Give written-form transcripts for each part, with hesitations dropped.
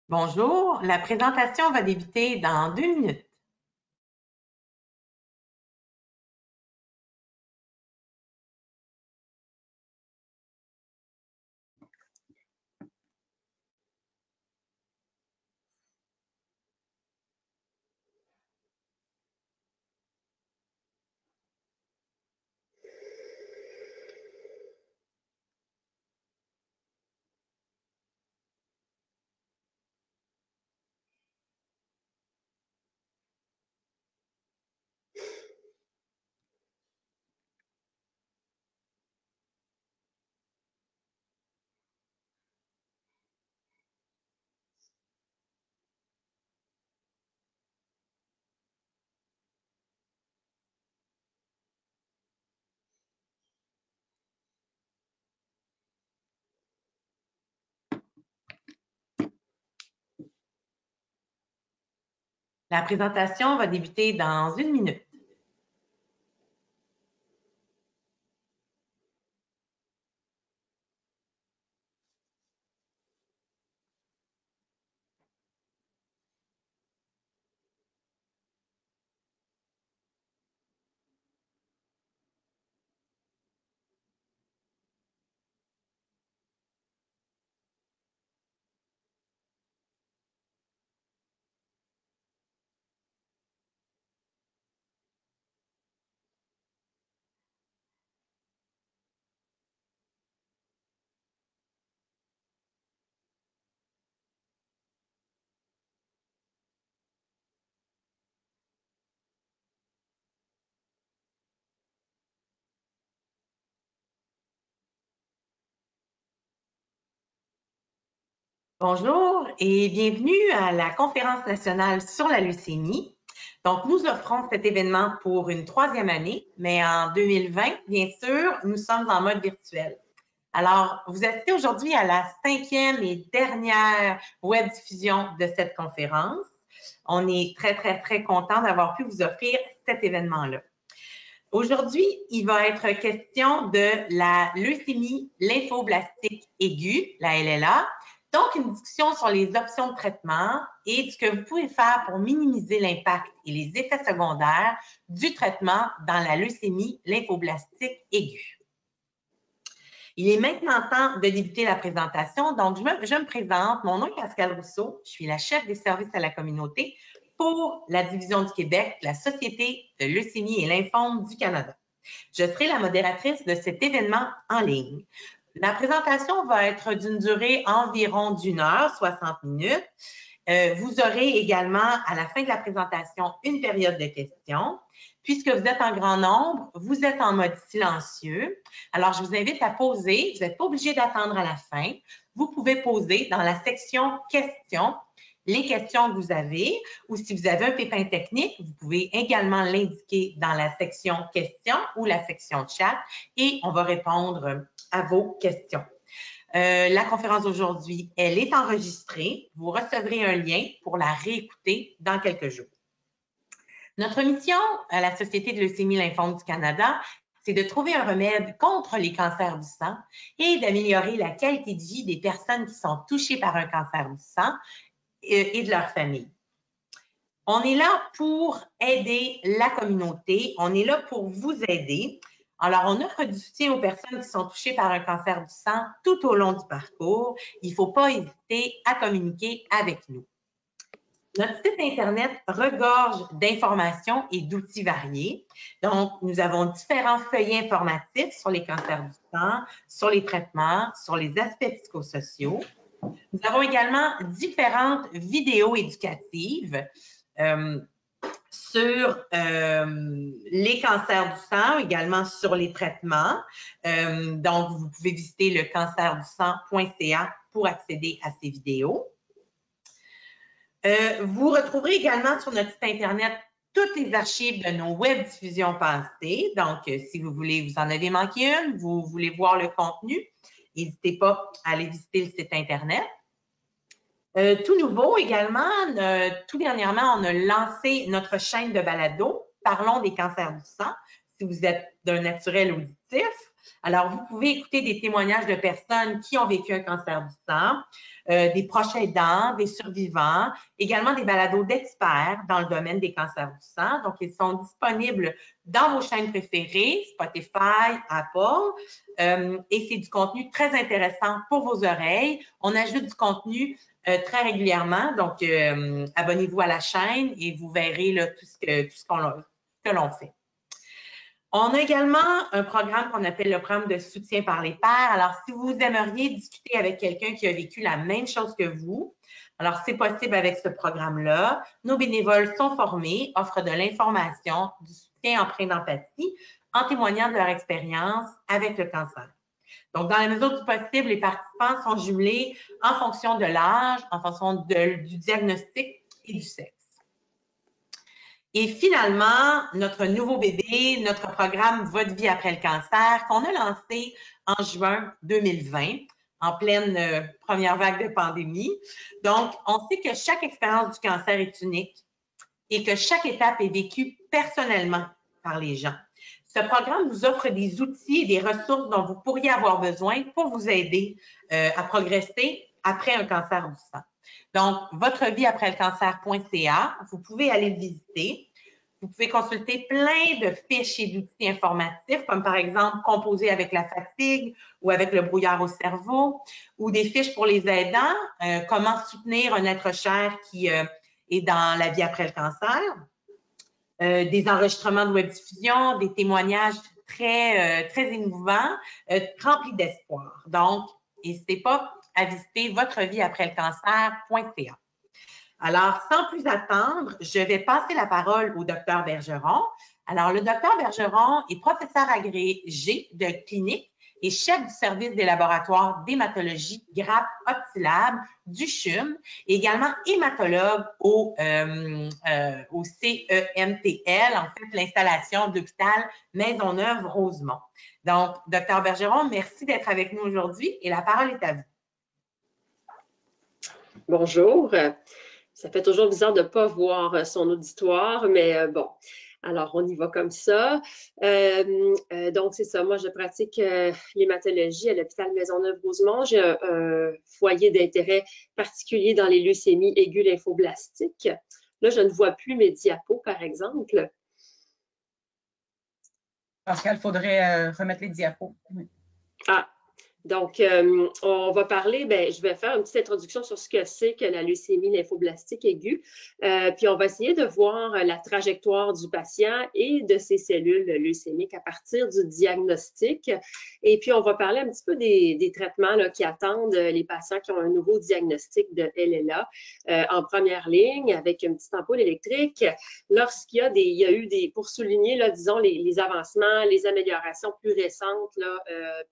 Bonjour, la présentation va débuter dans 2 minutes. La présentation va débuter dans 1 minute. Bonjour et bienvenue à la Conférence nationale sur la leucémie. Donc, nous offrons cet événement pour une 3e année, mais en 2020, bien sûr, nous sommes en mode virtuel. Alors, vous assistez aujourd'hui à la 5e et dernière web diffusion de cette conférence. On est très content d'avoir pu vous offrir cet événement-là. Aujourd'hui, il va être question de la leucémie lymphoblastique aiguë, la LLA, donc une discussion sur les options de traitement et ce que vous pouvez faire pour minimiser l'impact et les effets secondaires du traitement dans la leucémie lymphoblastique aiguë. Il est maintenant temps de débuter la présentation, donc je me présente. Mon nom est Pascal Rousseau, je suis la chef des services à la communauté pour la division du Québec, la Société de leucémie et lymphome du Canada. Je serai la modératrice de cet événement en ligne. La présentation va être d'une durée environ d'1 heure, 60 minutes. Vous aurez également, à la fin de la présentation, une période de questions. Puisque vous êtes en grand nombre, vous êtes en mode silencieux. Alors, je vous invite à poser. Vous n'êtes pas obligé d'attendre à la fin. Vous pouvez poser dans la section questions les questions que vous avez, ou si vous avez un pépin technique, vous pouvez également l'indiquer dans la section questions ou la section chat et on va répondre à vos questions. La conférence d'aujourd'hui, elle est enregistrée. Vous recevrez un lien pour la réécouter dans quelques jours. Notre mission à la Société de leucémie lymphome du Canada, c'est de trouver un remède contre les cancers du sang et d'améliorer la qualité de vie des personnes qui sont touchées par un cancer du sang et de leur famille. On est là pour aider la communauté, on est là pour vous aider. Alors, on offre du soutien aux personnes qui sont touchées par un cancer du sang tout au long du parcours. Il ne faut pas hésiter à communiquer avec nous. Notre site Internet regorge d'informations et d'outils variés. Donc, nous avons différents feuillets informatifs sur les cancers du sang, sur les traitements, sur les aspects psychosociaux. Nous avons également différentes vidéos éducatives sur les cancers du sang, également sur les traitements. Donc, vous pouvez visiter le cancerdussang.ca pour accéder à ces vidéos. Vous retrouverez également sur notre site Internet toutes les archives de nos web diffusions passées. Donc, si vous voulez, vous en avez manqué une, vous voulez voir le contenu, n'hésitez pas à aller visiter le site Internet. Tout nouveau également, tout dernièrement, on a lancé notre chaîne de balado « Parlons des cancers du sang ». Si vous êtes d'un naturel auditif, Alors, vous pouvez écouter des témoignages de personnes qui ont vécu un cancer du sang, des proches aidants, des survivants, également des balados d'experts dans le domaine des cancers du sang. Donc, ils sont disponibles dans vos chaînes préférées, Spotify, Apple, et c'est du contenu très intéressant pour vos oreilles. On ajoute du contenu très régulièrement, donc abonnez-vous à la chaîne et vous verrez là, tout ce que l'on fait. On a également un programme qu'on appelle le programme de soutien par les pairs. Alors, si vous aimeriez discuter avec quelqu'un qui a vécu la même chose que vous, alors c'est possible avec ce programme-là. Nos bénévoles sont formés, offrent de l'information, du soutien empreint d'empathie en témoignant de leur expérience avec le cancer. Donc, dans la mesure du possible, les participants sont jumelés en fonction de l'âge, en fonction du diagnostic et du sexe. Et finalement, notre nouveau bébé, notre programme Votre vie après le cancer, qu'on a lancé en juin 2020, en pleine première vague de pandémie. Donc, on sait que chaque expérience du cancer est unique et que chaque étape est vécue personnellement par les gens. Ce programme vous offre des outils et des ressources dont vous pourriez avoir besoin pour vous aider à progresser après un cancer du sang. Donc, votrevieaprèslecancer.ca, vous pouvez aller le visiter. Vous pouvez consulter plein de fiches et d'outils informatifs, comme par exemple composer avec la fatigue ou avec le brouillard au cerveau, ou des fiches pour les aidants, comment soutenir un être cher qui est dans la vie après le cancer, des enregistrements de webdiffusion, des témoignages très émouvants, remplis d'espoir. Donc, n'hésitez pas à visiter votrevieaprèslecancer.ca. Alors, sans plus attendre, je vais passer la parole au docteur Bergeron. Alors, le docteur Bergeron est professeur agrégé de clinique et chef du service des laboratoires d'hématologie GRAP Optilab du CHUM, et également hématologue au CEMTL, en fait, l'installation d'hôpital Maisonneuve-Rosemont. Donc, docteur Bergeron, merci d'être avec nous aujourd'hui et la parole est à vous. Bonjour. Ça fait toujours bizarre de ne pas voir son auditoire, mais bon, alors on y va comme ça. Donc, c'est ça, moi je pratique l'hématologie à l'hôpital Maisonneuve-Rosemont. J'ai un foyer d'intérêt particulier dans les leucémies aiguës lymphoblastiques. Là, je ne vois plus mes diapos, par exemple. Pascal, il faudrait remettre les diapos. Ah, donc, on va parler, je vais faire une petite introduction sur ce que c'est que la leucémie lymphoblastique aiguë, puis on va essayer de voir la trajectoire du patient et de ses cellules leucémiques à partir du diagnostic. Et puis, on va parler un petit peu des traitements là, qui attendent les patients qui ont un nouveau diagnostic de LLA en première ligne avec une petite ampoule électrique. Lorsqu'il y a eu pour souligner, là, disons, les avancements, les améliorations plus récentes là,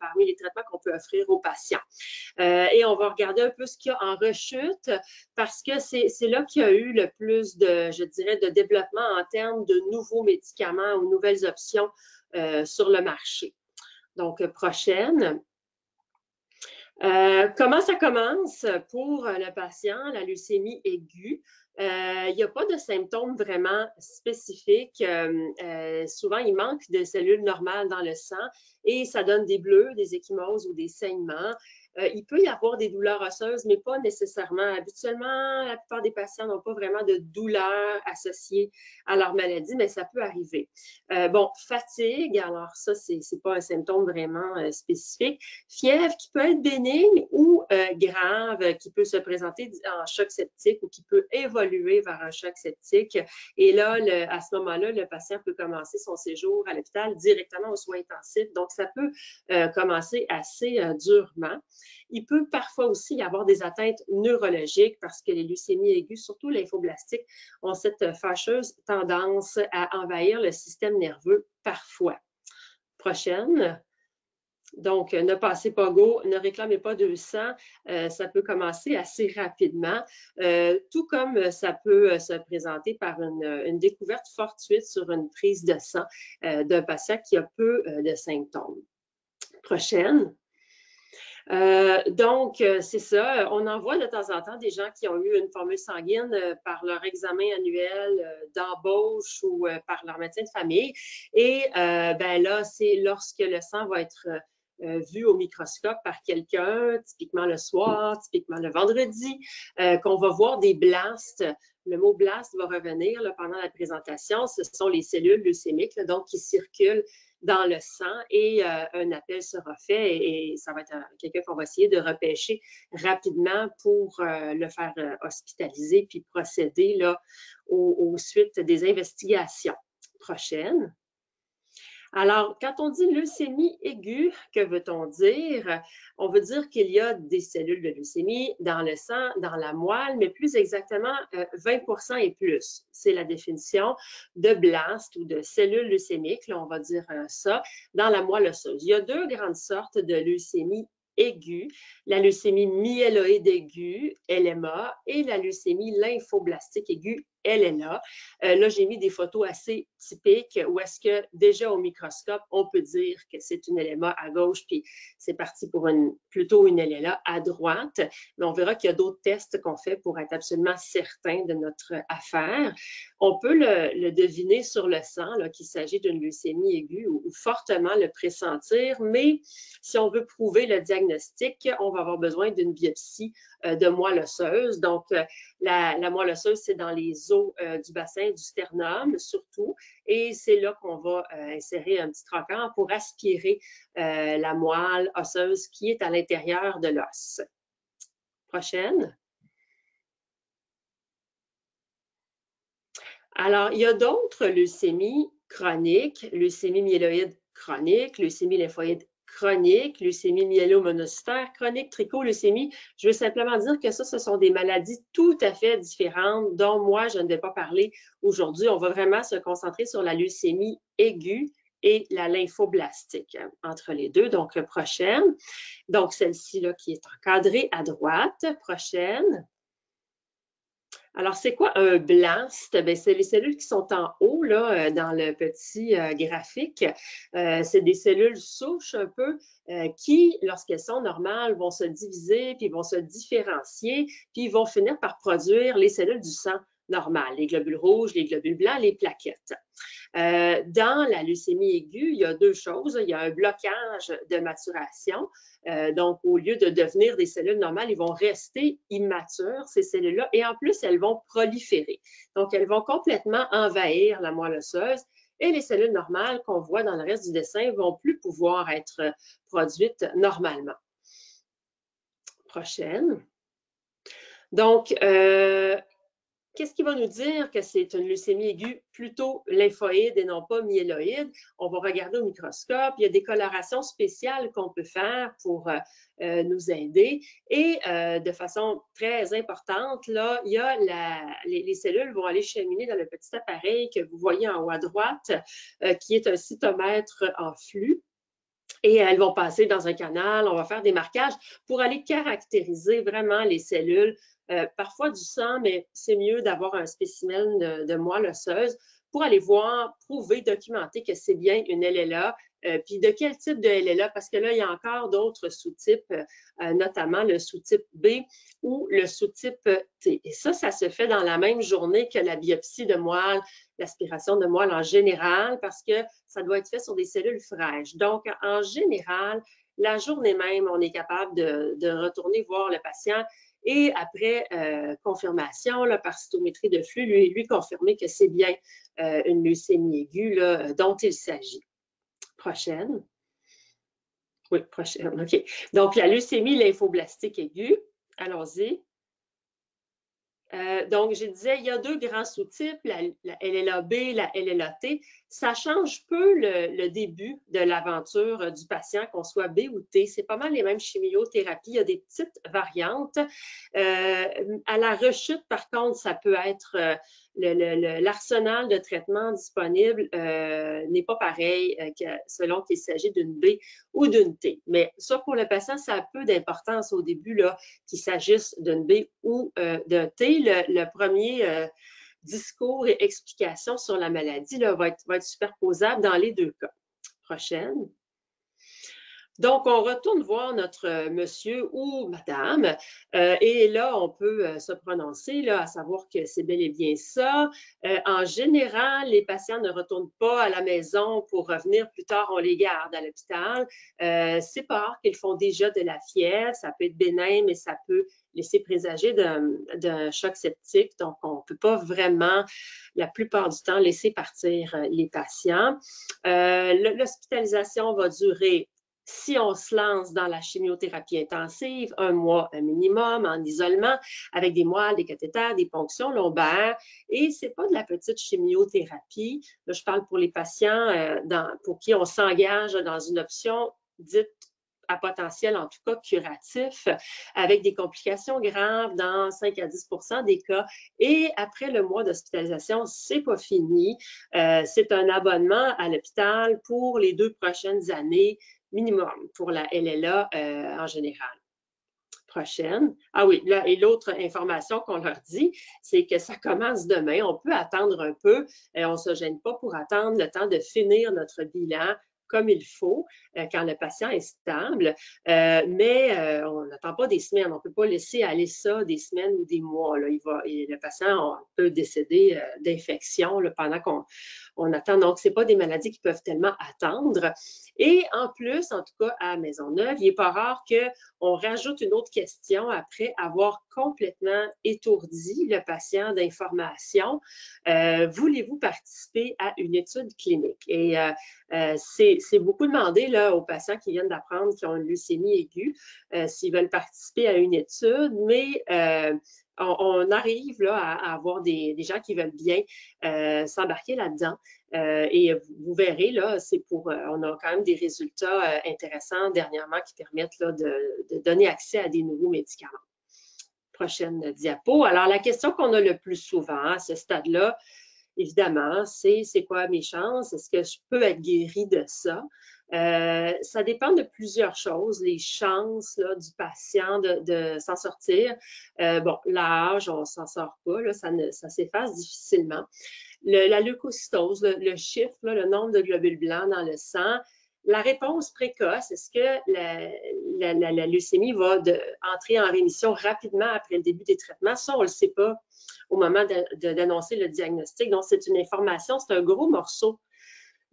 parmi les traitements qu'on peut offrir aux patients. Et on va regarder un peu ce qu'il y a en rechute parce que c'est là qu'il y a eu le plus de, je dirais, de développement en termes de nouveaux médicaments ou nouvelles options sur le marché. Donc, prochaine. Comment ça commence pour le patient, la leucémie aiguë? Il n'y a pas de symptômes vraiment spécifiques. Souvent, il manque de cellules normales dans le sang et ça donne des bleus, des ecchymoses ou des saignements. Il peut y avoir des douleurs osseuses, mais pas nécessairement. Habituellement, la plupart des patients n'ont pas vraiment de douleurs associées à leur maladie, mais ça peut arriver. Bon, fatigue, alors ça, c'est pas un symptôme vraiment spécifique. Fièvre qui peut être bénigne ou grave, qui peut se présenter en choc septique ou qui peut évoluer vers un choc septique. Et là, à ce moment-là, le patient peut commencer son séjour à l'hôpital directement aux soins intensifs. Donc, ça peut commencer assez durement. Il peut parfois aussi y avoir des atteintes neurologiques parce que les leucémies aiguës, surtout lymphoblastiques, ont cette fâcheuse tendance à envahir le système nerveux parfois. Prochaine. Donc, ne passez pas go, ne réclamez pas de sang, ça peut commencer assez rapidement, tout comme ça peut se présenter par une découverte fortuite sur une prise de sang d'un patient qui a peu de symptômes. Prochaine. Donc, c'est ça. On en voit de temps en temps des gens qui ont eu une formule sanguine par leur examen annuel d'embauche ou par leur médecin de famille. Et ben là, c'est lorsque le sang va être vu au microscope par quelqu'un, typiquement le soir, typiquement le vendredi, qu'on va voir des blasts. Le mot blast va revenir là, pendant la présentation. Ce sont les cellules leucémiques, là, donc qui circulent dans le sang et un appel sera fait et ça va être quelqu'un qu'on va essayer de repêcher rapidement pour le faire hospitaliser puis procéder là, aux suites des investigations prochaines. Alors, quand on dit leucémie aiguë, que veut-on dire? On veut dire qu'il y a des cellules de leucémie dans le sang, dans la moelle, mais plus exactement 20% et plus. C'est la définition de blast ou de cellules leucémiques, là, on va dire ça, dans la moelle osseuse. Il y a deux grandes sortes de leucémie aiguë, la leucémie myéloïde aiguë, LMA, et la leucémie lymphoblastique aiguë, LLA. Là, j'ai mis des photos assez typiques où est-ce que déjà au microscope, on peut dire que c'est une LMA à gauche, puis c'est parti pour plutôt une LLA à droite. Mais on verra qu'il y a d'autres tests qu'on fait pour être absolument certain de notre affaire. On peut le deviner sur le sang qu'il s'agit d'une leucémie aiguë ou fortement le pressentir, mais si on veut prouver le diagnostic, on va avoir besoin d'une biopsie de moelle osseuse. Donc, la moelle osseuse, c'est dans les os du bassin du sternum, surtout, et c'est là qu'on va insérer un petit trocar pour aspirer la moelle osseuse qui est à l'intérieur de l'os. Prochaine. Alors, il y a d'autres leucémies chroniques, leucémie myéloïde chronique, leucémie lymphoïde chronique, leucémie myélomonocytaire chronique, tricholeucémie. Je veux simplement dire que ça, ce sont des maladies tout à fait différentes dont moi, je ne vais pas parler aujourd'hui. On va vraiment se concentrer sur la leucémie aiguë et la lymphoblastique entre les deux. Donc, prochaine. Donc, celle-ci là qui est encadrée à droite. Prochaine. Alors, c'est quoi un blast? Bien, c'est les cellules qui sont en haut, là, dans le petit graphique. C'est des cellules souches un peu qui, lorsqu'elles sont normales, vont se diviser, puis vont se différencier, puis vont finir par produire les cellules du sang normales, les globules rouges, les globules blancs, les plaquettes. Dans la leucémie aiguë, il y a deux choses. Il y a un blocage de maturation. Donc, au lieu de devenir des cellules normales, ils vont rester immatures, ces cellules-là, et en plus, elles vont proliférer. Donc, elles vont complètement envahir la moelle osseuse et les cellules normales qu'on voit dans le reste du dessin ne vont plus pouvoir être produites normalement. Prochaine. Donc, qu'est-ce qui va nous dire que c'est une leucémie aiguë plutôt lymphoïde et non pas myéloïde? On va regarder au microscope. Il y a des colorations spéciales qu'on peut faire pour nous aider. Et de façon très importante, là, il y a les cellules vont aller cheminer dans le petit appareil que vous voyez en haut à droite, qui est un cytomètre en flux. Et elles vont passer dans un canal, on va faire des marquages pour aller caractériser vraiment les cellules, parfois du sang, mais c'est mieux d'avoir un spécimen de moelle osseuse pour aller voir, prouver, documenter que c'est bien une LLA, puis de quel type de LLA, parce que là, il y a encore d'autres sous-types, notamment le sous-type B ou le sous-type T. Et ça se fait dans la même journée que la biopsie de moelle, l'aspiration de moelle en général, parce que ça doit être fait sur des cellules fraîches. Donc, en général, la journée même, on est capable de retourner voir le patient et après confirmation là, par cytométrie de flux, lui confirmer que c'est bien une leucémie aiguë là, dont il s'agit. Prochaine. Oui, prochaine. OK. Donc, la leucémie lymphoblastique aiguë. Allons-y. Donc, je disais, il y a deux grands sous-types, la LLAB, la LLAT. Ça change peu le début de l'aventure du patient, qu'on soit B ou T. C'est pas mal les mêmes chimiothérapies. Il y a des petites variantes. À la rechute, par contre, ça peut être l'arsenal de traitement disponible n'est pas pareil selon qu'il s'agit d'une B ou d'une T. Mais ça, pour le patient, ça a peu d'importance au début, là, qu'il s'agisse d'une B ou d'un T. Le premier discours et explication sur la maladie là, va être superposable dans les deux cas. Prochaine. Donc, on retourne voir notre monsieur ou madame et là, on peut se prononcer là, à savoir que c'est bel et bien ça. En général, les patients ne retournent pas à la maison pour revenir plus tard, on les garde à l'hôpital. C'est pas rare qu'ils font déjà de la fièvre, ça peut être bénin, mais ça peut laisser présager d'un choc septique. Donc, on ne peut pas vraiment, la plupart du temps, laisser partir les patients. L'hospitalisation va durer, si on se lance dans la chimiothérapie intensive, 1 mois un minimum en isolement, avec des moelles, des cathéters, des ponctions lombaires. Et c'est pas de la petite chimiothérapie. Là, je parle pour les patients pour qui on s'engage dans une option dite à potentiel, en tout cas curatif, avec des complications graves dans 5 à 10 des cas. Et après le mois d'hospitalisation, c'est pas fini. C'est un abonnement à l'hôpital pour les 2 prochaines années minimum pour la LLA en général. Prochaine. Ah oui, là, et l'autre information qu'on leur dit, c'est que ça commence demain. On peut attendre un peu. On ne se gêne pas pour attendre le temps de finir notre bilan comme il faut quand le patient est stable, mais on n'attend pas des semaines. On ne peut pas laisser aller ça des semaines ou des mois. Là. Le patient peut décéder d'infection pendant qu'on attend. Donc, ce n'est pas des maladies qui peuvent tellement attendre. Et en plus, en tout cas, à Maisonneuve, il n'est pas rare qu'on rajoute une autre question après avoir complètement étourdi le patient d'informations. Voulez-vous participer à une étude clinique? Et c'est beaucoup demandé là, aux patients qui viennent d'apprendre qu'ils ont une leucémie aiguë, s'ils veulent participer à une étude, mais on arrive là, à avoir des gens qui veulent bien s'embarquer là-dedans. Et vous verrez, là, on a quand même des résultats intéressants dernièrement qui permettent là, de donner accès à des nouveaux médicaments. Prochaine diapo. Alors, la question qu'on a le plus souvent à ce stade-là, évidemment, c'est quoi mes chances? Est-ce que je peux être guérie de ça? Ça dépend de plusieurs choses, les chances là, du patient de s'en sortir. Bon, l'âge, on ne s'en sort pas, là, ça s'efface difficilement. La leucocytose, le chiffre, là, le nombre de globules blancs dans le sang, la réponse précoce, est-ce que la leucémie va entrer en rémission rapidement après le début des traitements? Ça, on ne le sait pas au moment d'annoncer le diagnostic. Donc, c'est une information, c'est un gros morceau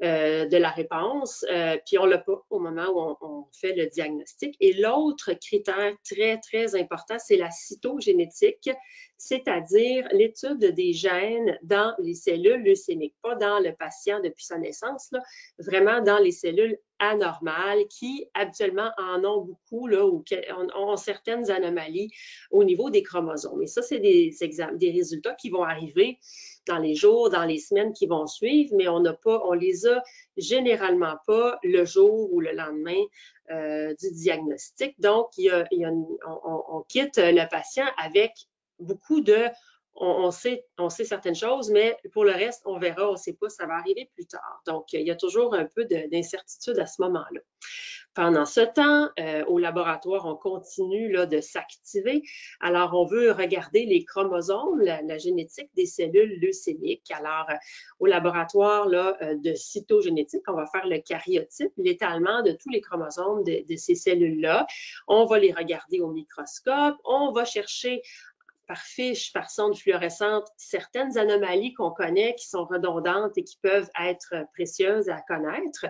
de la réponse, puis on ne l'a pas au moment où on fait le diagnostic. Et l'autre critère très, très important, c'est la cytogénétique, c'est-à-dire l'étude des gènes dans les cellules leucémiques, pas dans le patient depuis sa naissance, là, vraiment dans les cellules anormales qui habituellement en ont beaucoup là, ou ont certaines anomalies au niveau des chromosomes. Et ça, c'est des résultats qui vont arriver dans les jours, dans les semaines qui vont suivre, mais on les a généralement pas le jour ou le lendemain du diagnostic. Donc, on quitte le patient avec beaucoup de on sait certaines choses, mais pour le reste, on verra, on ne sait pas, ça va arriver plus tard. Donc, il y a toujours un peu d'incertitude à ce moment-là. Pendant ce temps, au laboratoire, on continue là, de s'activer. Alors, on veut regarder les chromosomes, la génétique des cellules leucémiques. Alors, au laboratoire là, de cytogénétique, on va faire le karyotype, l'étalement de tous les chromosomes de ces cellules-là. On va les regarder au microscope. On va chercher par fiche, par sonde fluorescente, certaines anomalies qu'on connaît qui sont redondantes et qui peuvent être précieuses à connaître.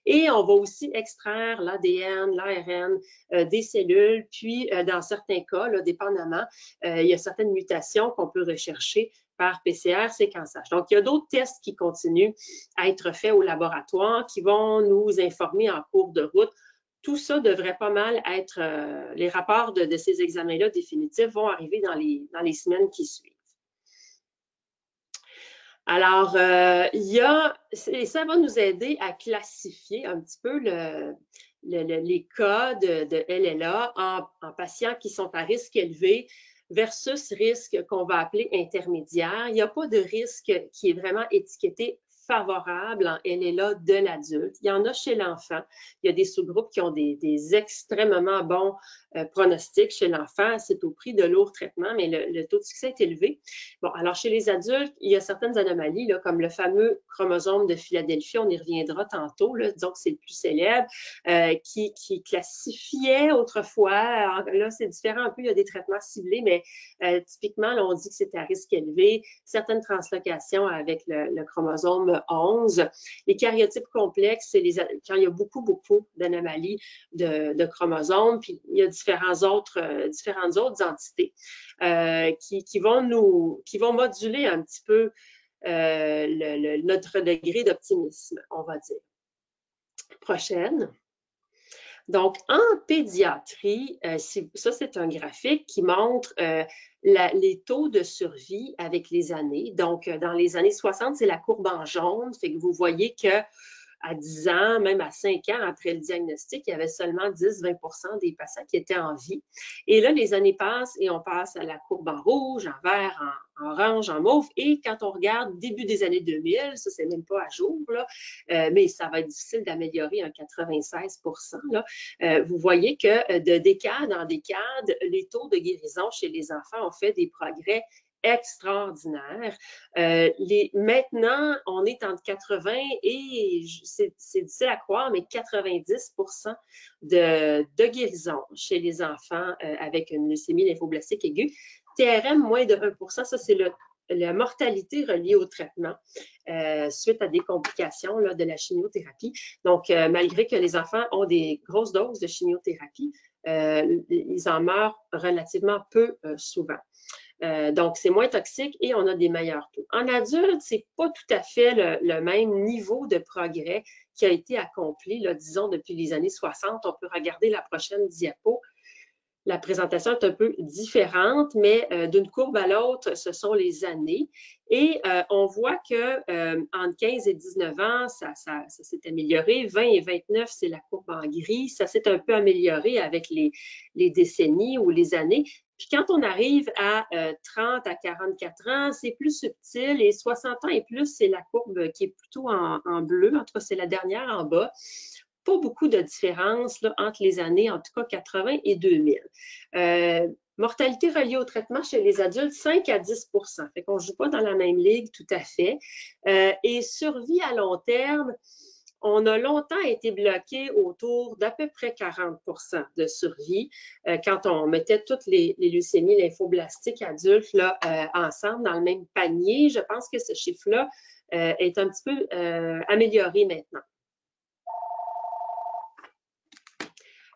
Et on va aussi extraire l'ADN, l'ARN des cellules, puis dans certains cas, là, dépendamment, il y a certaines mutations qu'on peut rechercher par PCR séquençage. Donc, il y a d'autres tests qui continuent à être faits au laboratoire qui vont nous informer en cours de route. Tout ça devrait pas mal être, les rapports de ces examens-là définitifs vont arriver dans les semaines qui suivent. Alors, ça va nous aider à classifier un petit peu les cas de LLA en patients qui sont à risque élevé versus risque qu'on va appeler intermédiaire. Il n'y a pas de risque qui est vraiment étiqueté favorable en LLA de l'adulte. Il y en a chez l'enfant. Il y a des sous-groupes qui ont des extrêmement bons pronostic chez l'enfant, c'est au prix de lourds traitements, mais le taux de succès est élevé. Bon, alors chez les adultes, il y a certaines anomalies, là, comme le fameux chromosome de Philadelphie, on y reviendra tantôt, là, disons que c'est le plus célèbre, qui classifiait autrefois, là c'est différent un peu, il y a des traitements ciblés, mais typiquement, là, on dit que c'est à risque élevé, certaines translocations avec le chromosome 11. Les karyotypes complexes, c'est quand il y a beaucoup d'anomalies de chromosomes, puis il y a différentes autres entités qui vont moduler un petit peu notre degré d'optimisme, on va dire. Prochaine. Donc, en pédiatrie, ça, c'est un graphique qui montre les taux de survie avec les années. Donc, dans les années 60, c'est la courbe en jaune. Fait que vous voyez que à 10 ans, même à 5 ans après le diagnostic, il y avait seulement 10-20% des patients qui étaient en vie. Et là, les années passent et on passe à la courbe en rouge, en vert, en orange, en mauve. Et quand on regarde début des années 2000, ça, c'est même pas à jour, là, mais ça va être difficile d'améliorer un 96%. Là. Vous voyez que de décade en décade, les taux de guérison chez les enfants ont fait des progrès extraordinaire. Maintenant, on est entre 80 et, c'est difficile à croire, mais 90% de guérison chez les enfants avec une leucémie lymphoblastique aiguë. TRM, moins de 1%, ça c'est la mortalité reliée au traitement suite à des complications là, de la chimiothérapie. Donc, malgré que les enfants ont des grosses doses de chimiothérapie, ils en meurent relativement peu souvent. Donc, c'est moins toxique et on a des meilleurs taux. En adulte, c'est pas tout à fait le même niveau de progrès qui a été accompli, là, disons, depuis les années 60. On peut regarder la prochaine diapo. La présentation est un peu différente, mais d'une courbe à l'autre, ce sont les années. Et on voit que entre 15 et 19 ans, ça s'est amélioré. 20 et 29, c'est la courbe en gris. Ça s'est un peu amélioré avec les décennies ou les années. Puis quand on arrive à 30 à 44 ans, c'est plus subtil. Et 60 ans et plus, c'est la courbe qui est plutôt en bleu. En tout cas, c'est la dernière en bas. Pas beaucoup de différence là, entre les années, en tout cas 80 et 2000. Mortalité reliée au traitement chez les adultes, 5 à 10%. Fait qu'on ne joue pas dans la même ligue tout à fait. Et survie à long terme, on a longtemps été bloqué autour d'à peu près 40% de survie quand on mettait toutes les leucémies lymphoblastiques adultes là, ensemble dans le même panier. Je pense que ce chiffre-là est un petit peu amélioré maintenant.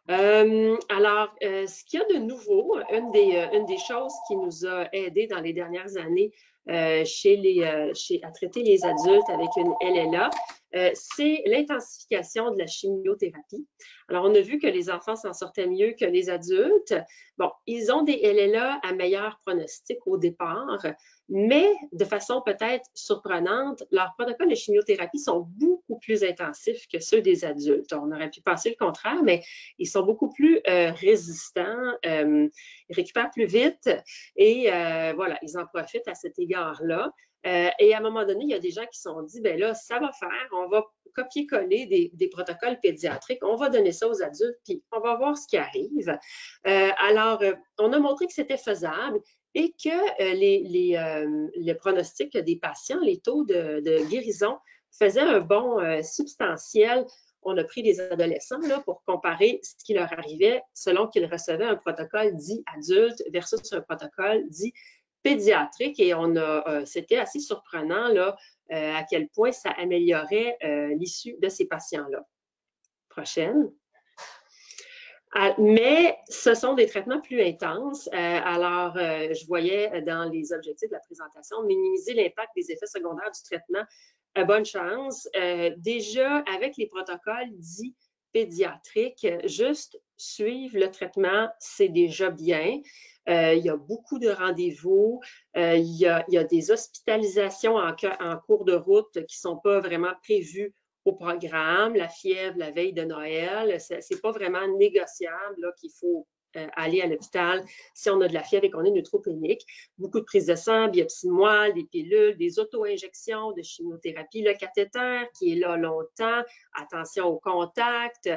Alors, ce qu'il y a de nouveau, une des choses qui nous a aidé dans les dernières années à traiter les adultes avec une LLA, c'est l'intensification de la chimiothérapie. Alors, on a vu que les enfants s'en sortaient mieux que les adultes. Bon, ils ont des LLA à meilleur pronostic au départ, mais de façon peut-être surprenante, leurs protocoles de chimiothérapie sont beaucoup plus intensifs que ceux des adultes. On aurait pu penser le contraire, mais ils sont beaucoup plus résistants, ils récupèrent plus vite et voilà, ils en profitent à cet égard-là. Et à un moment donné, il y a des gens qui se sont dit, ben là, ça va faire, on va copier-coller des protocoles pédiatriques, on va donner ça aux adultes, puis on va voir ce qui arrive. Alors, on a montré que c'était faisable et que le pronostic des patients, les taux de guérison faisaient un bond substantiel. On a pris des adolescents là, pour comparer ce qui leur arrivait selon qu'ils recevaient un protocole dit adulte versus un protocole dit pédiatrique et c'était assez surprenant là, à quel point ça améliorait l'issue de ces patients-là. Prochaine. Mais ce sont des traitements plus intenses. Alors, je voyais dans les objectifs de la présentation, minimiser l'impact des effets secondaires du traitement. Bonne chance. Déjà, avec les protocoles dits pédiatriques, juste suivre le traitement, c'est déjà bien. Il y a beaucoup de rendez-vous. Il y a des hospitalisations en cours de route qui ne sont pas vraiment prévues au programme. La fièvre la veille de Noël, ce n'est pas vraiment négociable là, qu'il faut aller à l'hôpital si on a de la fièvre et qu'on est neutropénique. Beaucoup de prises de sang, biopsie de moelle, des pilules, des auto-injections de chimiothérapie, le cathéter qui est là longtemps, attention au contact.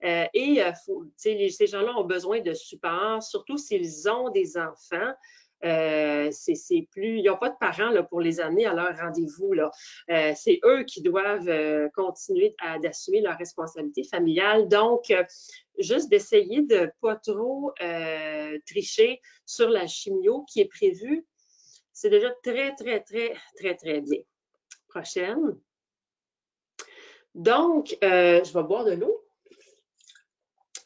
Ces gens-là ont besoin de support, surtout s'ils ont des enfants. Ils n'ont pas de parents là, pour les amener à leur rendez-vous. C'est eux qui doivent continuer d'assumer leur responsabilité familiale. Donc, juste d'essayer de ne pas trop tricher sur la chimio qui est prévue, c'est déjà très, très, très, très, très bien. Prochaine. Donc, je vais boire de l'eau.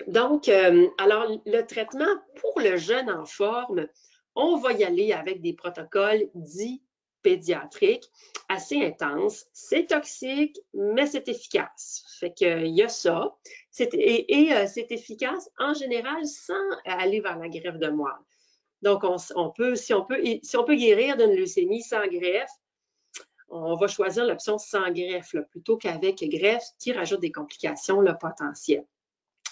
Donc, alors, le traitement pour le jeune en forme, on va y aller avec des protocoles dits pédiatriques assez intenses. C'est toxique, mais c'est efficace. Fait qu'il y a ça. C'est efficace en général sans aller vers la greffe de moelle. Donc, si on peut guérir d'une leucémie sans greffe, on va choisir l'option sans greffe là, plutôt qu'avec greffe qui rajoute des complications là, potentielles.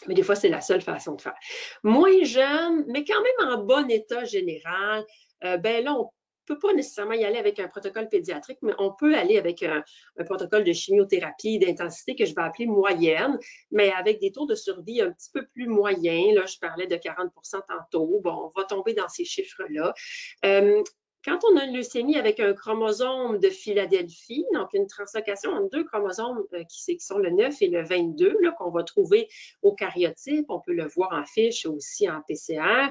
Mais des fois, c'est la seule façon de faire. Moins jeune, mais quand même en bon état général, ben là, on ne peut pas nécessairement y aller avec un protocole pédiatrique, mais on peut aller avec un protocole de chimiothérapie d'intensité que je vais appeler moyenne, mais avec des taux de survie un petit peu plus moyens. Là, je parlais de 40% tantôt. Bon, on va tomber dans ces chiffres-là. Quand on a une leucémie avec un chromosome de Philadelphie, donc une translocation entre deux chromosomes qui sont le 9 et le 22, qu'on va trouver au karyotype, on peut le voir en fiche aussi en PCR,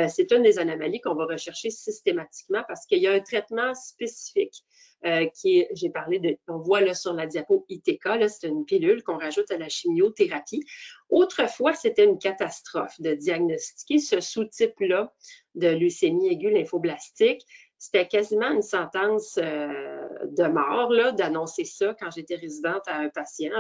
c'est une des anomalies qu'on va rechercher systématiquement parce qu'il y a un traitement spécifique j'ai parlé de, on voit là sur la diapo ITK, c'est une pilule qu'on rajoute à la chimiothérapie. Autrefois, c'était une catastrophe de diagnostiquer ce sous-type-là de leucémie aiguë lymphoblastique. C'était quasiment une sentence de mort d'annoncer ça quand j'étais résidente à un patient.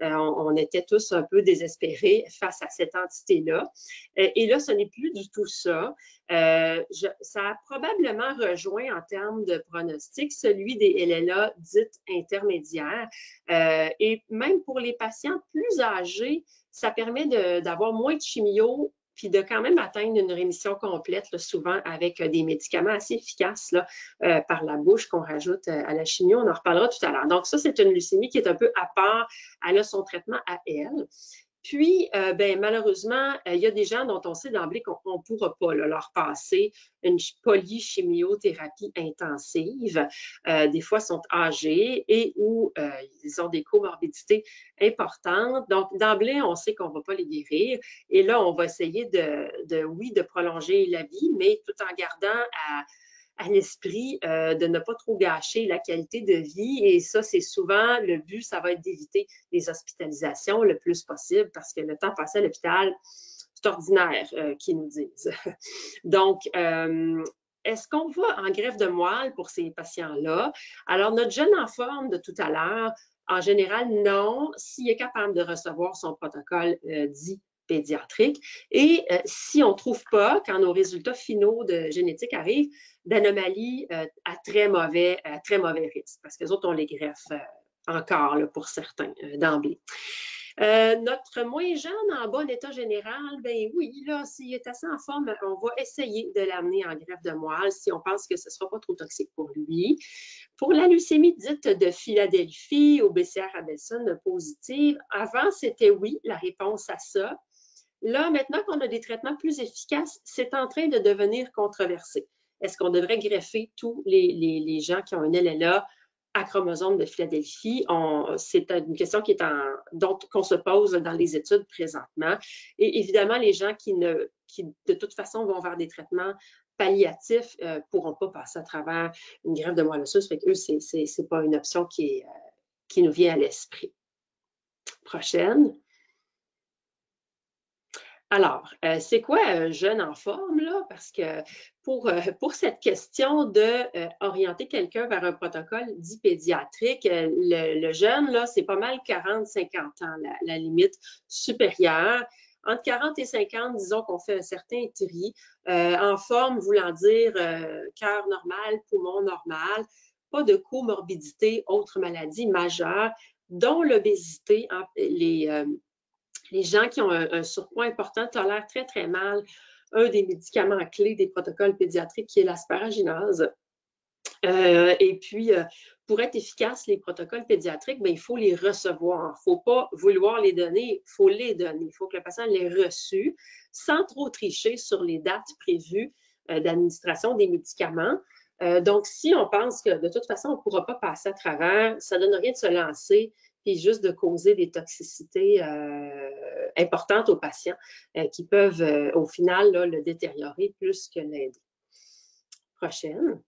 On était tous un peu désespérés face à cette entité-là. Et là, ce n'est plus du tout ça. Ça a probablement rejoint en termes de pronostic celui des LLA dites intermédiaires. Et même pour les patients plus âgés, ça permet d'avoir moins de chimio puis de quand même atteindre une rémission complète, là, souvent avec des médicaments assez efficaces là, par la bouche qu'on rajoute à la chimio. On en reparlera tout à l'heure. Donc ça, c'est une leucémie qui est un peu à part. Elle a son traitement à elle. Puis, malheureusement, il y a des gens dont on sait d'emblée qu'on ne pourra pas leur passer une polychimiothérapie intensive. Des fois, ils sont âgés et ou ils ont des comorbidités importantes. Donc, d'emblée, on sait qu'on ne va pas les guérir. Et là, on va essayer de prolonger la vie, mais tout en gardant à l'esprit de ne pas trop gâcher la qualité de vie. Et ça, c'est souvent le but, ça va être d'éviter les hospitalisations le plus possible parce que le temps passé à l'hôpital, c'est ordinaire qu'ils nous disent. Donc, est-ce qu'on va en greffe de moelle pour ces patients-là? Alors, notre jeune en forme de tout à l'heure, en général, non, s'il est capable de recevoir son protocole dit pédiatrique. Et si on ne trouve pas, quand nos résultats finaux de génétique arrivent, d'anomalies à très mauvais risque, parce que les autres, on les greffe encore là, pour certains d'emblée. Notre moins jeune en bon état général, ben oui, là, s'il est assez en forme, on va essayer de l'amener en greffe de moelle si on pense que ce ne sera pas trop toxique pour lui. Pour la leucémie dite de Philadelphie ou BCR-Abelson positive, avant, c'était oui, la réponse à ça. Là, maintenant qu'on a des traitements plus efficaces, c'est en train de devenir controversé. Est-ce qu'on devrait greffer tous les gens qui ont un LLA à chromosome de Philadelphie? C'est une question qu'on se pose dans les études présentement. Et évidemment, les gens qui de toute façon vont vers des traitements palliatifs ne pourront pas passer à travers une greffe de moelle osseuse. Fait que eux, c'est pas une option qui nous vient à l'esprit. Prochaine. Alors, c'est quoi un jeune en forme, là? Parce que pour cette question d'orienter quelqu'un vers un protocole dit pédiatrique, le jeune, là, c'est pas mal 40-50 ans, la limite supérieure. Entre 40 et 50, disons qu'on fait un certain tri. En forme, voulant dire cœur normal, poumon normal, pas de comorbidité, autres maladies majeures, dont l'obésité, Les gens qui ont un surpoids important tolèrent très, très mal un des médicaments clés des protocoles pédiatriques qui est l'asparaginase. Et puis, pour être efficace, les protocoles pédiatriques, bien, il faut les recevoir. Il ne faut pas vouloir les donner, il faut les donner. Il faut que le patient les reçu sans trop tricher sur les dates prévues d'administration des médicaments. Donc, si on pense que de toute façon, on ne pourra pas passer à travers, ça ne donne rien de se lancer puis juste de causer des toxicités importantes aux patients qui peuvent, au final, là, le détériorer plus que l'aider. Prochaine.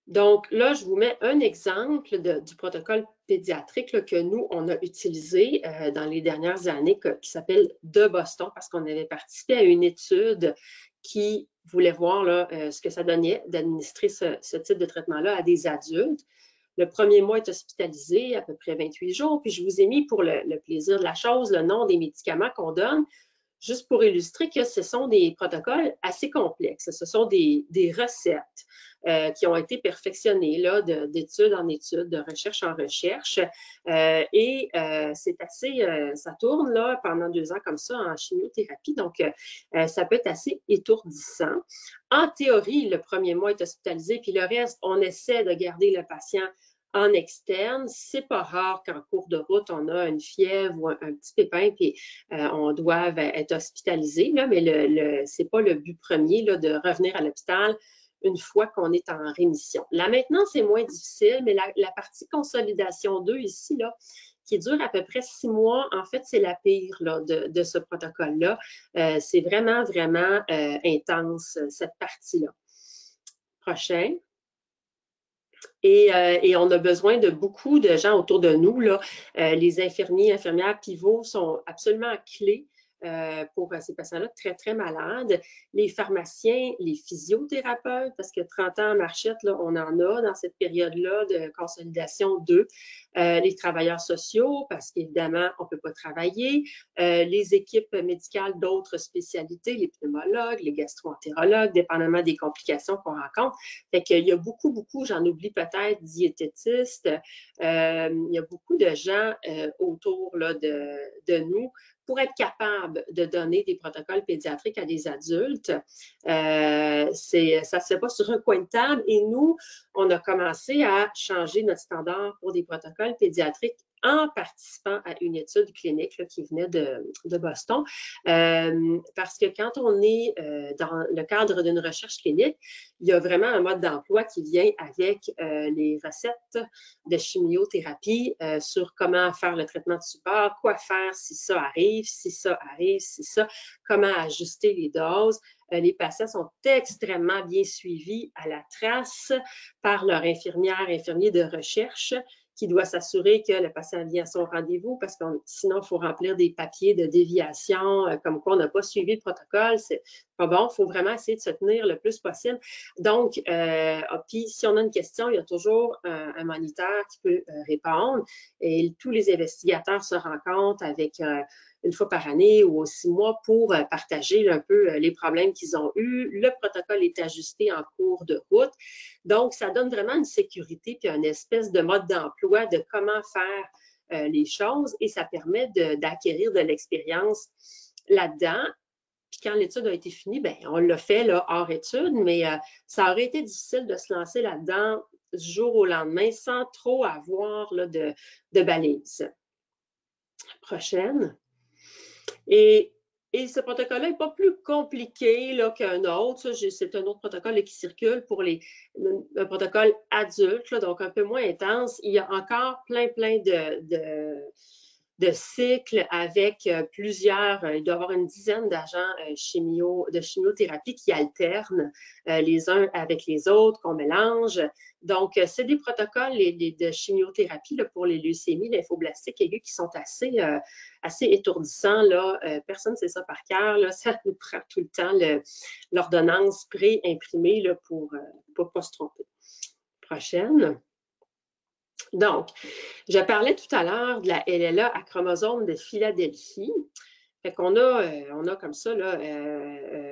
Donc là, je vous mets un exemple du protocole pédiatrique là, que nous, on a utilisé dans les dernières années qui s'appelle de Boston parce qu'on avait participé à une étude qui voulait voir là, ce que ça donnait d'administrer ce type de traitement-là à des adultes. Le premier mois est hospitalisé, à peu près 28 jours, puis je vous ai mis pour le plaisir de la chose le nom des médicaments qu'on donne, juste pour illustrer que ce sont des protocoles assez complexes. Ce sont des recettes qui ont été perfectionnées d'étude en étude, de recherche en recherche. C'est assez, ça tourne là, pendant 2 ans comme ça en chimiothérapie, donc ça peut être assez étourdissant. En théorie, le premier mois est hospitalisé, puis le reste, on essaie de garder le patient en externe. C'est pas rare qu'en cours de route, on a une fièvre ou un petit pépin, puis on doit être hospitalisé, là, mais c'est pas le but premier là, de revenir à l'hôpital une fois qu'on est en rémission. La maintenance est moins difficile, mais la partie consolidation 2 ici, là, qui dure à peu près 6 mois, en fait, c'est la pire là, de ce protocole-là. C'est vraiment, vraiment intense, cette partie-là. Prochain. Et on a besoin de beaucoup de gens autour de nous. Là. Les infirmiers, infirmières pivots sont absolument clés pour ces patients-là très, très malades. Les pharmaciens, les physiothérapeutes, parce que 30 ans en marchette, là, on en a dans cette période-là de consolidation 2. Les travailleurs sociaux, parce qu'évidemment, on ne peut pas travailler. Les équipes médicales d'autres spécialités, les pneumologues, les gastro-entérologues, dépendamment des complications qu'on rencontre. Fait qu'il y a beaucoup, j'en oublie peut-être, diététistes. Il y a beaucoup de gens autour là, de nous pour être capable de donner des protocoles pédiatriques à des adultes. Ça ne se fait pas sur un coin de table. Et nous, on a commencé à changer notre standard pour des protocoles pédiatriques en participant à une étude clinique là, qui venait de Boston. Parce que quand on est dans le cadre d'une recherche clinique, il y a vraiment un mode d'emploi qui vient avec les recettes de chimiothérapie sur comment faire le traitement de support, quoi faire si ça arrive, si ça, comment ajuster les doses. Les patients sont extrêmement bien suivis à la trace par leur infirmier de recherche qui doit s'assurer que le patient vient à son rendez-vous parce que sinon, il faut remplir des papiers de déviation comme quoi on n'a pas suivi le protocole. C'est pas bon. Il faut vraiment essayer de se tenir le plus possible. Donc, puis si on a une question, il y a toujours un moniteur qui peut répondre et tous les investigateurs se rencontrent avec une fois par année ou aux 6 mois pour partager un peu les problèmes qu'ils ont eus. Le protocole est ajusté en cours de route. Donc, ça donne vraiment une sécurité puis une espèce de mode d'emploi de comment faire les choses et ça permet d'acquérir de l'expérience là-dedans. Puis quand l'étude a été finie, bien, on l'a fait là, hors étude, mais ça aurait été difficile de se lancer là-dedans du jour au lendemain sans trop avoir là, de balises. Prochaine. Et ce protocole-là n'est pas plus compliqué qu'un autre. C'est un autre protocole là, qui circule pour un protocole adulte, là, donc un peu moins intense. Il y a encore plein de cycles avec plusieurs, il doit y avoir une dizaine d'agents de chimiothérapie qui alternent les uns avec les autres, qu'on mélange. Donc, c'est des protocoles de chimiothérapie là, pour les leucémies lymphoblastiques aiguës qui sont assez étourdissants. Là. Personne ne sait ça par cœur. Là. Ça nous prend tout le temps l'ordonnance pré-imprimée là, pour ne pas se tromper. Prochaine. Donc, je parlais tout à l'heure de la LLA à chromosome de Philadelphie. Fait qu'on a comme ça là,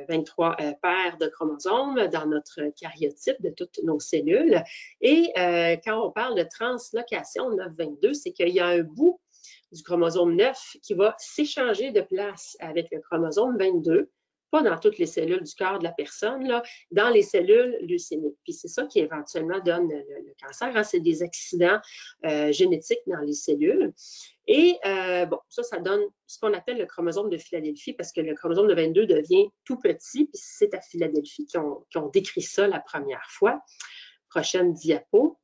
23 paires de chromosomes dans notre karyotype de toutes nos cellules. Et quand on parle de translocation 922, c'est qu'il y a un bout du chromosome 9 qui va s'échanger de place avec le chromosome 22, pas dans toutes les cellules du corps de la personne, là, dans les cellules leucémiques. Puis c'est ça qui éventuellement donne le cancer, hein, c'est des accidents génétiques dans les cellules. Et bon, ça donne ce qu'on appelle le chromosome de Philadelphie, parce que le chromosome de 22 devient tout petit, puis c'est à Philadelphie qui ont décrit ça la première fois. Prochaine diapo.